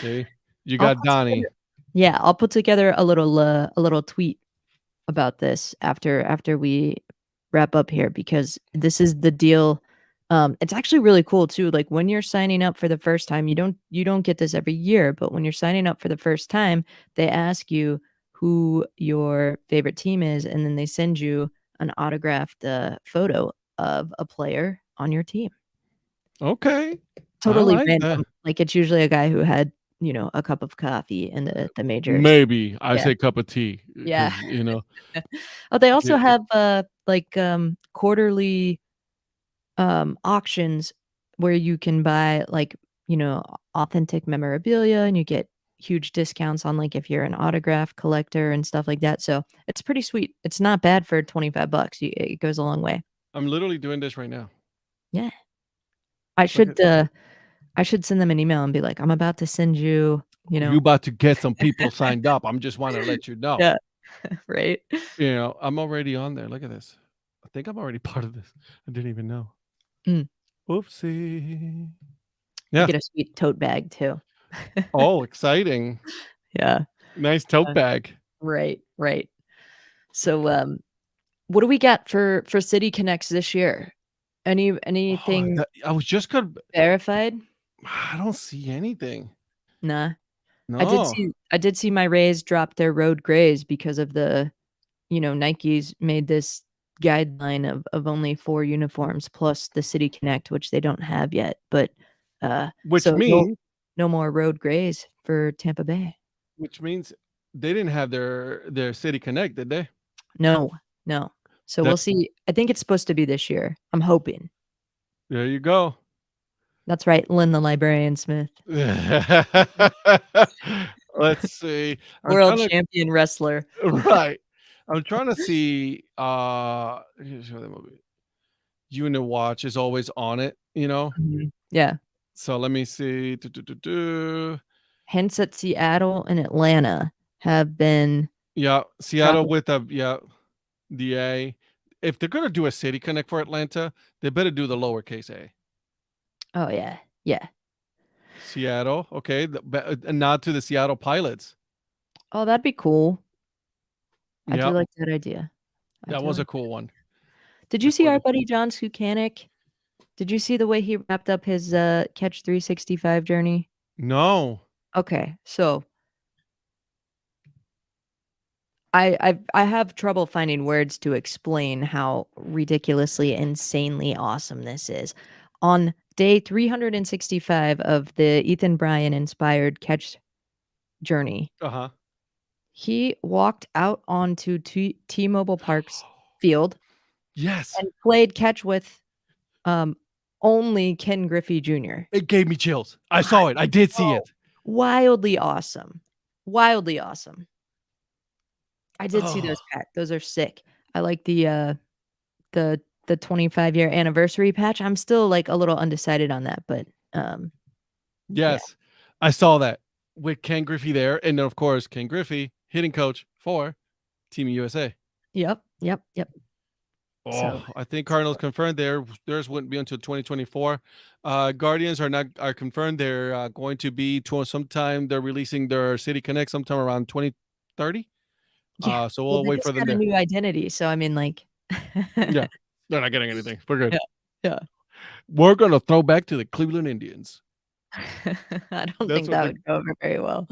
See? You I'll got put Donnie. together yeah, I'll put together a little tweet about this after we wrap up here because this is the deal. It's actually really cool too. Like when you're signing up for the first time, you don't get this every year, but when you're signing up for the first time, they ask you who your favorite team is, and then they send you an autographed photo of a player on your team. Okay. I Totally like that. random. Like it's usually a guy who had, a cup of coffee in the majors. Maybe I Yeah. say cup of tea Yeah. because, Oh, they also yeah. have, like, quarterly, auctions where you can buy, like, authentic memorabilia, and you get huge discounts on, like, if you're an autograph collector and stuff like that, so it's pretty sweet. It's not bad for 25 bucks. It goes a long way. I'm literally doing this right now. Yeah. I Look at should, uh I should send them an email and be like, "I'm about to send you," you you know. about to get some people signed up. I'm just wanna let you know. Yeah. Right? I'm already on there. Look at this. I think I'm already part of this. I didn't even know. Mm. Oopsie. You Yeah. get a sweet tote bag too. Oh, exciting. Yeah. Nice tote Uh, bag. right, right. So, what do we got for City Connects this year? Oh, Anything I was just gonna verified? I don't see anything. Nah. No. I did see my Rays drop their road grays because of Nike's made this guideline of only 4 uniforms plus the City Connect, which they don't have yet, but, Which so no means no more road grays for Tampa Bay. which means they didn't have their City Connect, did they? No, no. So we'll That see. I think it's supposed to be this year. I'm hoping. there you go. That's right, Lynn the Librarian Smith. Let's see. I'm World trying to champion wrestler. right. I'm trying to see here's the movie. Uniwatch is always on it. Mhm. Yeah. So let me see. Hence at Seattle and Atlanta have been Yeah, Seattle dropping. with the A. If they're gonna do a City Connect for Atlanta, they better do the lowercase a. Oh, yeah. Yeah. Seattle, okay. A nod to the Seattle Pilots. Oh, that'd be cool. I do Yep, like that idea. I that do was a like cool one. Did you It see was our a cool buddy John Sukanic? Did you see the way he wrapped up his, Catch 365 journey? No. Okay, so I have trouble finding words to explain how ridiculously, insanely awesome this is. On day 365 of the Ethan Bryan inspired Catch journey, Uh-huh. he walked out onto T-Mobile Park's field Yes. and played catch with, um, only Ken Griffey Jr. It gave me chills. I saw it. I did see Oh, it. wildly awesome. Wildly awesome. I did see those, Oh, Pat. Those are sick. I like the 25-year anniversary patch. I'm still, like, a little undecided on that, but, yeah. yes. I saw that with Ken Griffey there, and then of course Ken Griffey, hitting coach for Team USA. Yep, yep, yep. So, Oh, I think so Cardinals confirmed theirs wouldn't be until 2024. Guardians are confirmed they're going to be sometime they're releasing their City Connect sometime around 2030. yeah. So Well, we'll they wait for just them got a there. new identity, so I mean, like Yeah, they're not getting anything. We're good. Yeah, yeah. We're gonna throw back to the Cleveland Indians. I don't That's think what that the would go over very well.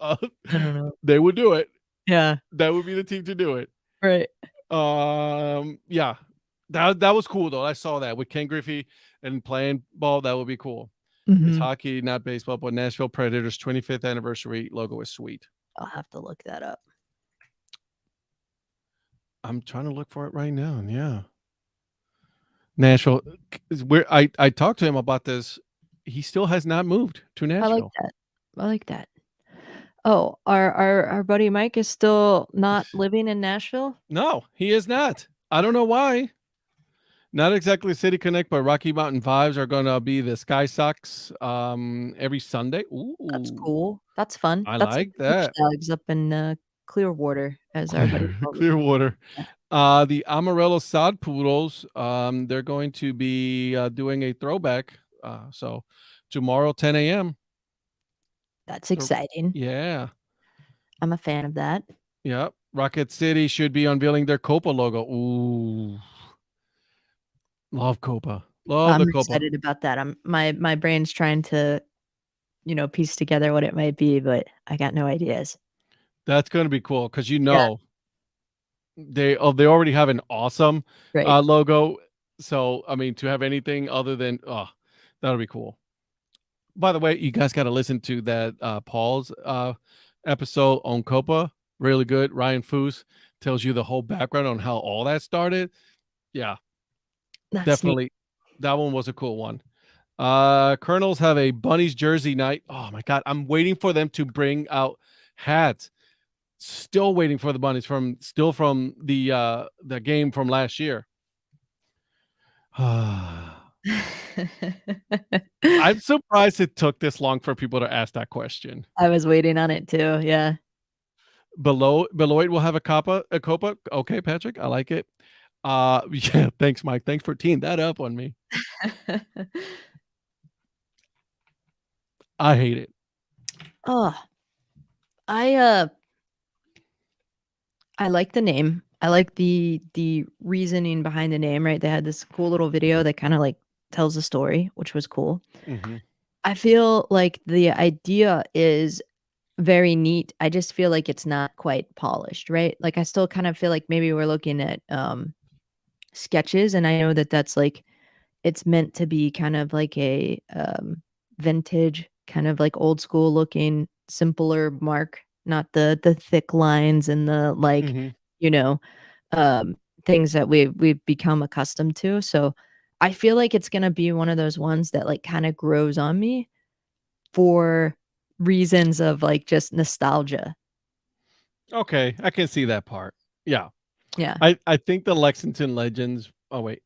uh, I don't know. they would do it. Yeah. That would be the team to do it. Right. Yeah, that was cool though. I saw that with Ken Griffey and playing ball. That would be cool. It's Mhm. hockey, not baseball, but Nashville Predators 25th anniversary logo is sweet. I'll have to look that up. I'm trying to look for it right now. Yeah, Nashville. Where I talked to him about this. He still has not moved to I like Nashville. that. I like that. Oh, our buddy Mike is still not living in Nashville? No, he is not. I don't know why. Not exactly City Connect, but Rocky Mountain Vibes are gonna be the Sky Sox every Sunday. That's Ooh, cool. That's fun. I That's like like the beach that. dogs up in, Clearwater, as our buddy calls it. Clearwater. Yeah. The Amarillo Sod Poodles, they're going to be doing a throwback. So tomorrow, 10 a.m. That's So, exciting. yeah, I'm a fan of that. yeah. Rocket City should be unveiling their Copa logo. Ooh, love Copa. Love I'm the Copa. excited about that. My brain's trying to, piece together what it might be, but I got no ideas. That's going to be cool because Yeah, they already have an awesome right. logo. So I mean, to have anything other than that'll be cool. By the way, you guys got to listen to that Paul's episode on Copa. Really good. Ryan Foose tells you the whole background on how all that started. Yeah, That's neat. definitely. That one was a cool one. Colonels have a Bunnies jersey night. Oh my god, I'm waiting for them to bring out hats. Still waiting for the Bunnies from the game from last year. I'm surprised it took this long for people to ask that question. I was waiting on it too, yeah. Below it will have a copa. Okay, Patrick, I like it. Yeah, thanks, Mike. Thanks for teeing that up on me. I hate it. Oh, I I like the name. I like the reasoning behind the name, right? They had this cool little video that kinda, like, tells the story, which was cool. Mhm. I feel like the idea is very neat. I just feel like it's not quite polished, right? Like, I still kind of feel like maybe we're looking at, sketches, and I know that that's, like, it's meant to be kind of like a, vintage, kind of like old school looking, simpler mark, not the thick lines and the, like, Mhm. you know, um, things that we've become accustomed to, so I feel like it's gonna be one of those ones that, like, kinda grows on me for reasons of, like, just nostalgia. Okay, I can see that part. Yeah. Yeah. I think the Lexington Legends wait,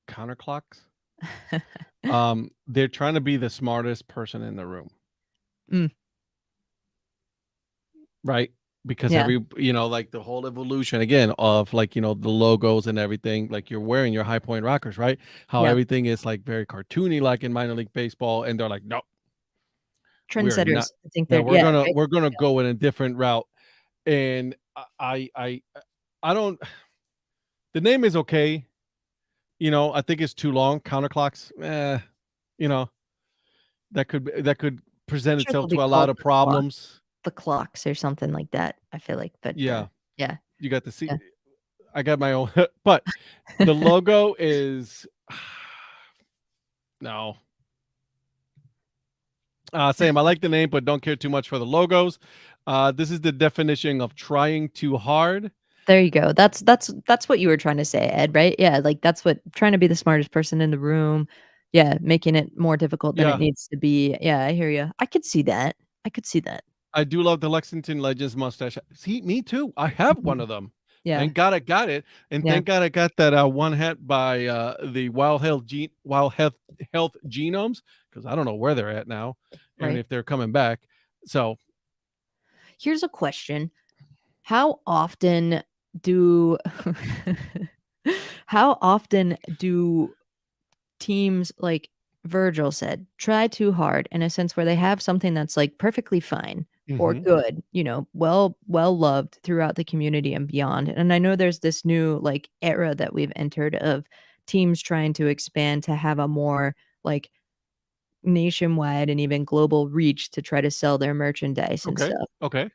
counterclocks? They're trying to be the smartest person in the room, Mm, right? Because yeah, like the whole evolution again of like, the logos and everything, like you're wearing your High Point Rockers, right? How yeah. everything is like very cartoony, like in minor league baseball, and they're like, no, we're not. Trendsetters, I think No, they're we're yeah, gonna right? we're gonna go in a different route. And I don't. The name is okay. I think it's too long. Counterclocks, you know, that could present Sure they'll itself be to a lot called of problems. the clocks or something like that, I feel like, but, Yeah, yeah, you got to see. yeah. I got my own, but the logo is no. Same. I like the name, but don't care too much for the logos. This is the definition of trying too hard. There you go. That's what you were trying to say, Ed, right? Yeah, like, that's what trying to be the smartest person in the room. Yeah, making it more difficult than it Yeah, needs to be. Yeah, I hear you. I could see that. I could see that. I do love the Lexington Legends mustache. See, me too. I have one Mhm. of them. Yeah, Thank God I got it, and yeah, thank God I got that one hat by the Wild Health Genomes because I don't know where they're at now, and right. if they're coming back. So Here's a question. How often do how often do teams like Virgil said, try too hard in a sense where they have something that's like perfectly fine or mhm. good, well loved throughout the community and beyond. And I know there's this new like era that we've entered of teams trying to expand to have a more like nationwide and even global reach to try to sell their merchandise and Okay. stuff. Okay.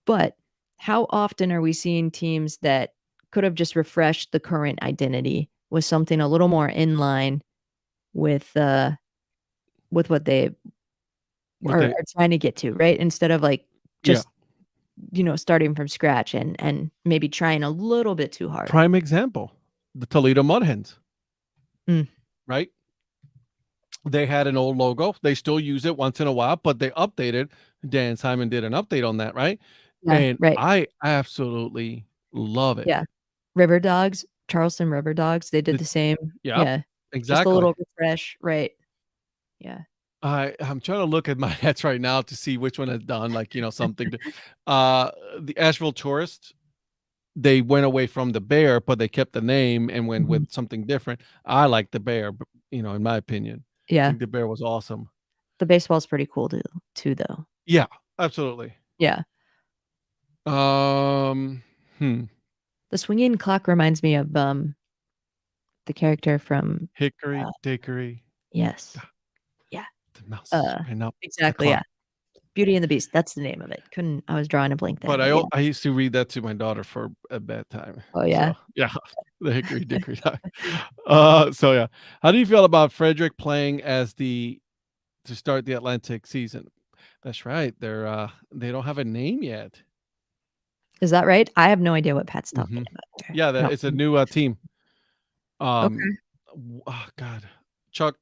But how often are we seeing teams that could have just refreshed the current identity with something a little more in line with what they What are they trying to get to, right? Instead of like Yeah. just starting from scratch and maybe trying a little bit too hard. Prime example, the Toledo Mud Hens, Mm. right? They had an old logo. They still use it once in a while, but they updated. Dan Simon did an update on that, right? Yeah, And right. I absolutely love it. Yeah. River Dogs, Charleston River Dogs, they did The the same. Yep, Yeah. Just a exactly. little refresh, right. Yeah. I'm trying to look at my hats right now to see which one has done, like, something to the Asheville Tourist, they went away from the bear, but they kept the name and went Mhm. with something different. I like the bear, but, in my opinion. I Yeah. think the bear was awesome. The baseball's pretty cool too, though. Yeah, absolutely. Yeah. Um, hmm. The swinging clock reminds me of, the character from Hickory dickory, yes. dock, Yeah. the mouse Uh, ran up the exactly, clock. yeah. Beauty and the Beast, that's the name of it. I was drawing a blank there, But but yeah. I used to read that to my daughter for a bedtime. Oh, yeah? So, yeah, the hickory dickory dock. So yeah. How do you feel about Frederick playing as to start the Atlantic season? That's right. They don't have a name yet. Is that right? I have no idea what Pat's talking Mhm. about there. Yeah, No. it's a new team. Okay. Oh God, Chuck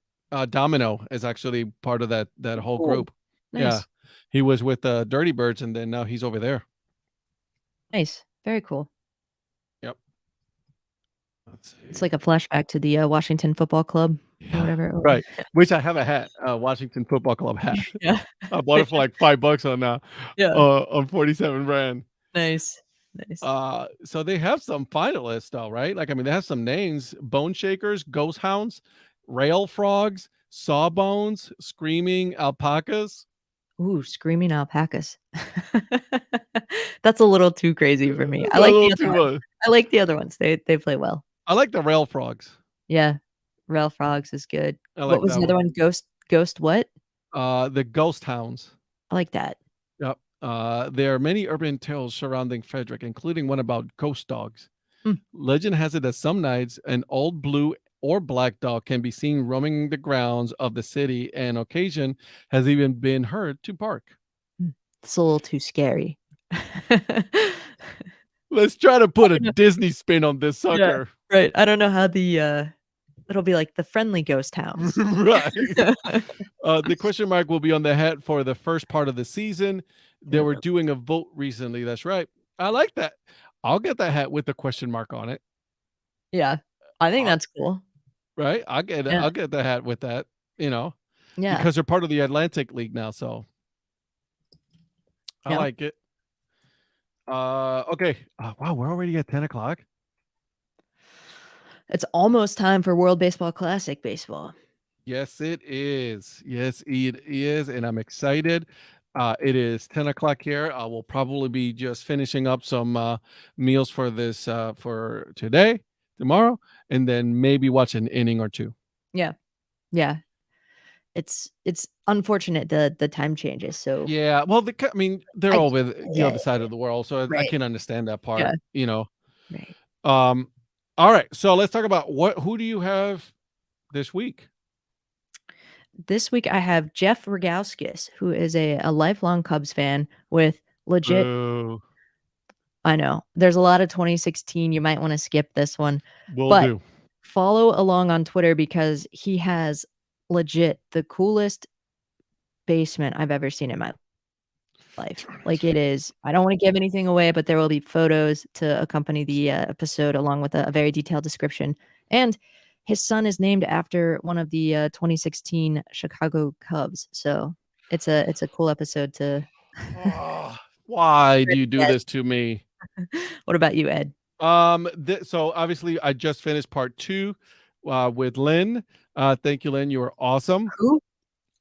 Domino is actually part of that whole Cool. group. Yeah, Nice. he was with the Dirty Birds, and then now he's over there. Nice. Very cool. Yep. Let's It's see. like a flashback to the, Washington Football Club or Yeah, whatever. right. Which I have a hat, Washington Football Club hat. Yeah. I bought it for like $5 Yeah. on 47 brand. Nice. Nice. So they have some finalists though, right? Like, I mean, they have some names: Bone Shakers, Ghost Hounds, Rail Frogs, Sawbones, Screaming Alpacas. Ooh, screaming alpacas. That's a little too crazy for me. I A like little the other too ones. much. I like the other ones. They play well. I like the Rail Frogs. Yeah. Rail Frogs is good. I What like was that the other one. one? Ghost what? The Ghost Hounds. I like that. Yep. There are many urban tales surrounding Frederick, including one about ghost dogs. Mm, Legend has it that some nights an old blue or black dog can be seen roaming the grounds of the city, and occasion has even been heard to bark. it's a little too scary. Let's try to put a know. Disney spin on this Yeah, sucker. right. I don't know how it'll be like the friendly ghost hounds. Right. The question mark will be on the hat for the first part of the season. They were doing a vote recently. That's right. I like that. I'll get that hat with the question mark on it. Yeah. I think Uh, that's cool. right. Yeah. I'll get the hat with that, Yeah. because they're part of the Atlantic League now. So I Yeah. like it. Okay. Wow, we're already at 10 o'clock. It's almost time for World Baseball Classic baseball. Yes, it is. Yes, it is. And I'm excited. It is 10 o'clock here. I will probably be just finishing up some meals for this for today, tomorrow, and then maybe watch an inning or two. Yeah. Yeah. It's unfortunate the time changes. So Yeah, well, I mean, they're I all with the yeah, other side of the world, so I right. can understand that Yeah. part. Right. All right, so let's talk about who do you have this week? This week I have Jeff Rogowskis, who is a lifelong Cubs fan with legit. Boo. I know there's a lot of 2016. You might want to skip this one, Will but do. follow along on Twitter because he has legit the coolest basement I've ever seen in my life. Like it is. I don't want to give anything away, but there will be photos to accompany the episode along with a very detailed description. And his son is named after one of the 2016 Chicago Cubs. So it's a cool episode to. Oh, why do you do this to me? What about you, Ed? So obviously I just finished part 2 with Lynn. Thank you, Lynn. You were awesome. Who?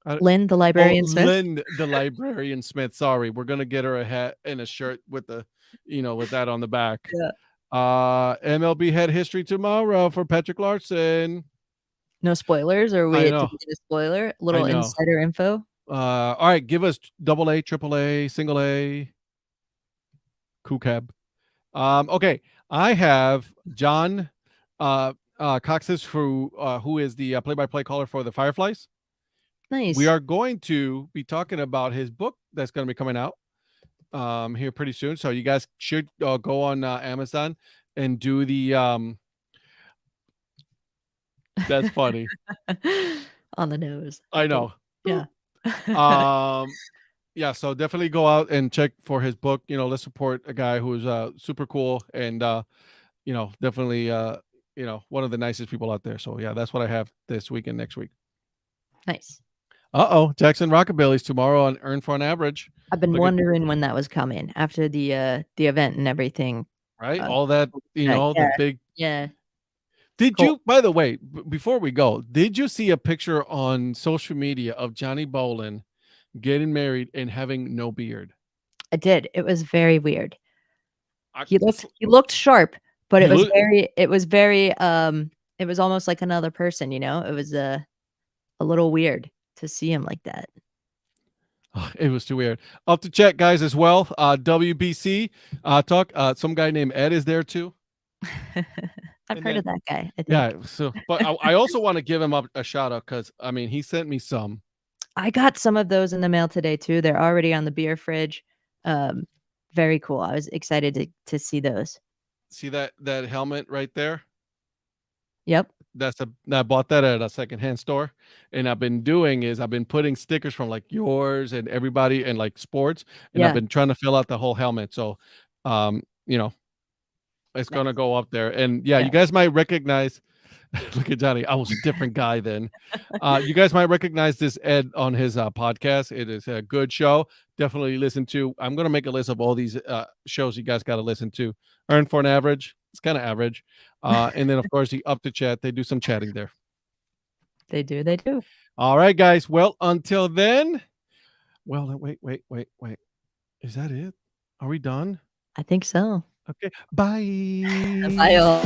Uh, Lynn, the librarian Smith. Lynn, the librarian Smith. Sorry, we're gonna get her a hat and a shirt with with that on the back. Yeah. MLB head history tomorrow for Patrick Larson. No spoilers, or I we know. did we get a spoiler? I Little know. insider info. All right, give us double A, triple A, single A, cool cab. Okay, I have John Coxis, who is the play-by-play caller for the Fireflies. We Nice. are going to be talking about his book that's going to be coming out here pretty soon. So you guys should go on Amazon and do the. That's funny. On the nose. I But know. yeah. Yeah. So definitely go out and check for his book. Let's support a guy who's super cool and definitely one of the nicest people out there. So yeah, that's what I have this week and next week. Nice. Jackson Rockabilly's tomorrow on Earn for an Average. I've been Look at- wondering when that was coming after the event and everything. Right? All that, the Yeah. big. Yeah. Did Cool. you, by the way, before we go, did you see a picture on social media of Johnny Bolin getting married and having no beard? I did. It was very weird. I- He looked sharp, but He it was looked- very it was almost like another person, It was a little weird to see him like that. It was too weird. Up to check, guys, as well. WBC talk. Some guy named Ed is there too. I've heard of that guy, I think. Yeah. So, but I also want to give him a shout out because he sent me some. I got some of those in the mail today too. They're already on the beer fridge. Very cool. I was excited to see those. See that helmet right there? Yep. I bought that at a secondhand store, and I've been putting stickers from like yours and everybody and like sports, and I've been trying to fill out the whole helmet. So, it's gonna go up there, and you guys might recognize. Look at Johnny. I was a different guy then. You guys might recognize this Ed on his podcast. It is a good show. Definitely listen to. I'm gonna make a list of all these shows you guys got to listen to. Earn for an Average. It's kind of average. And then of course the Up to Chat. They do some chatting there. They do. All right, guys. Well, until then. Well, wait. Is that it? Are we done? I think so. Okay. Bye. Bye all.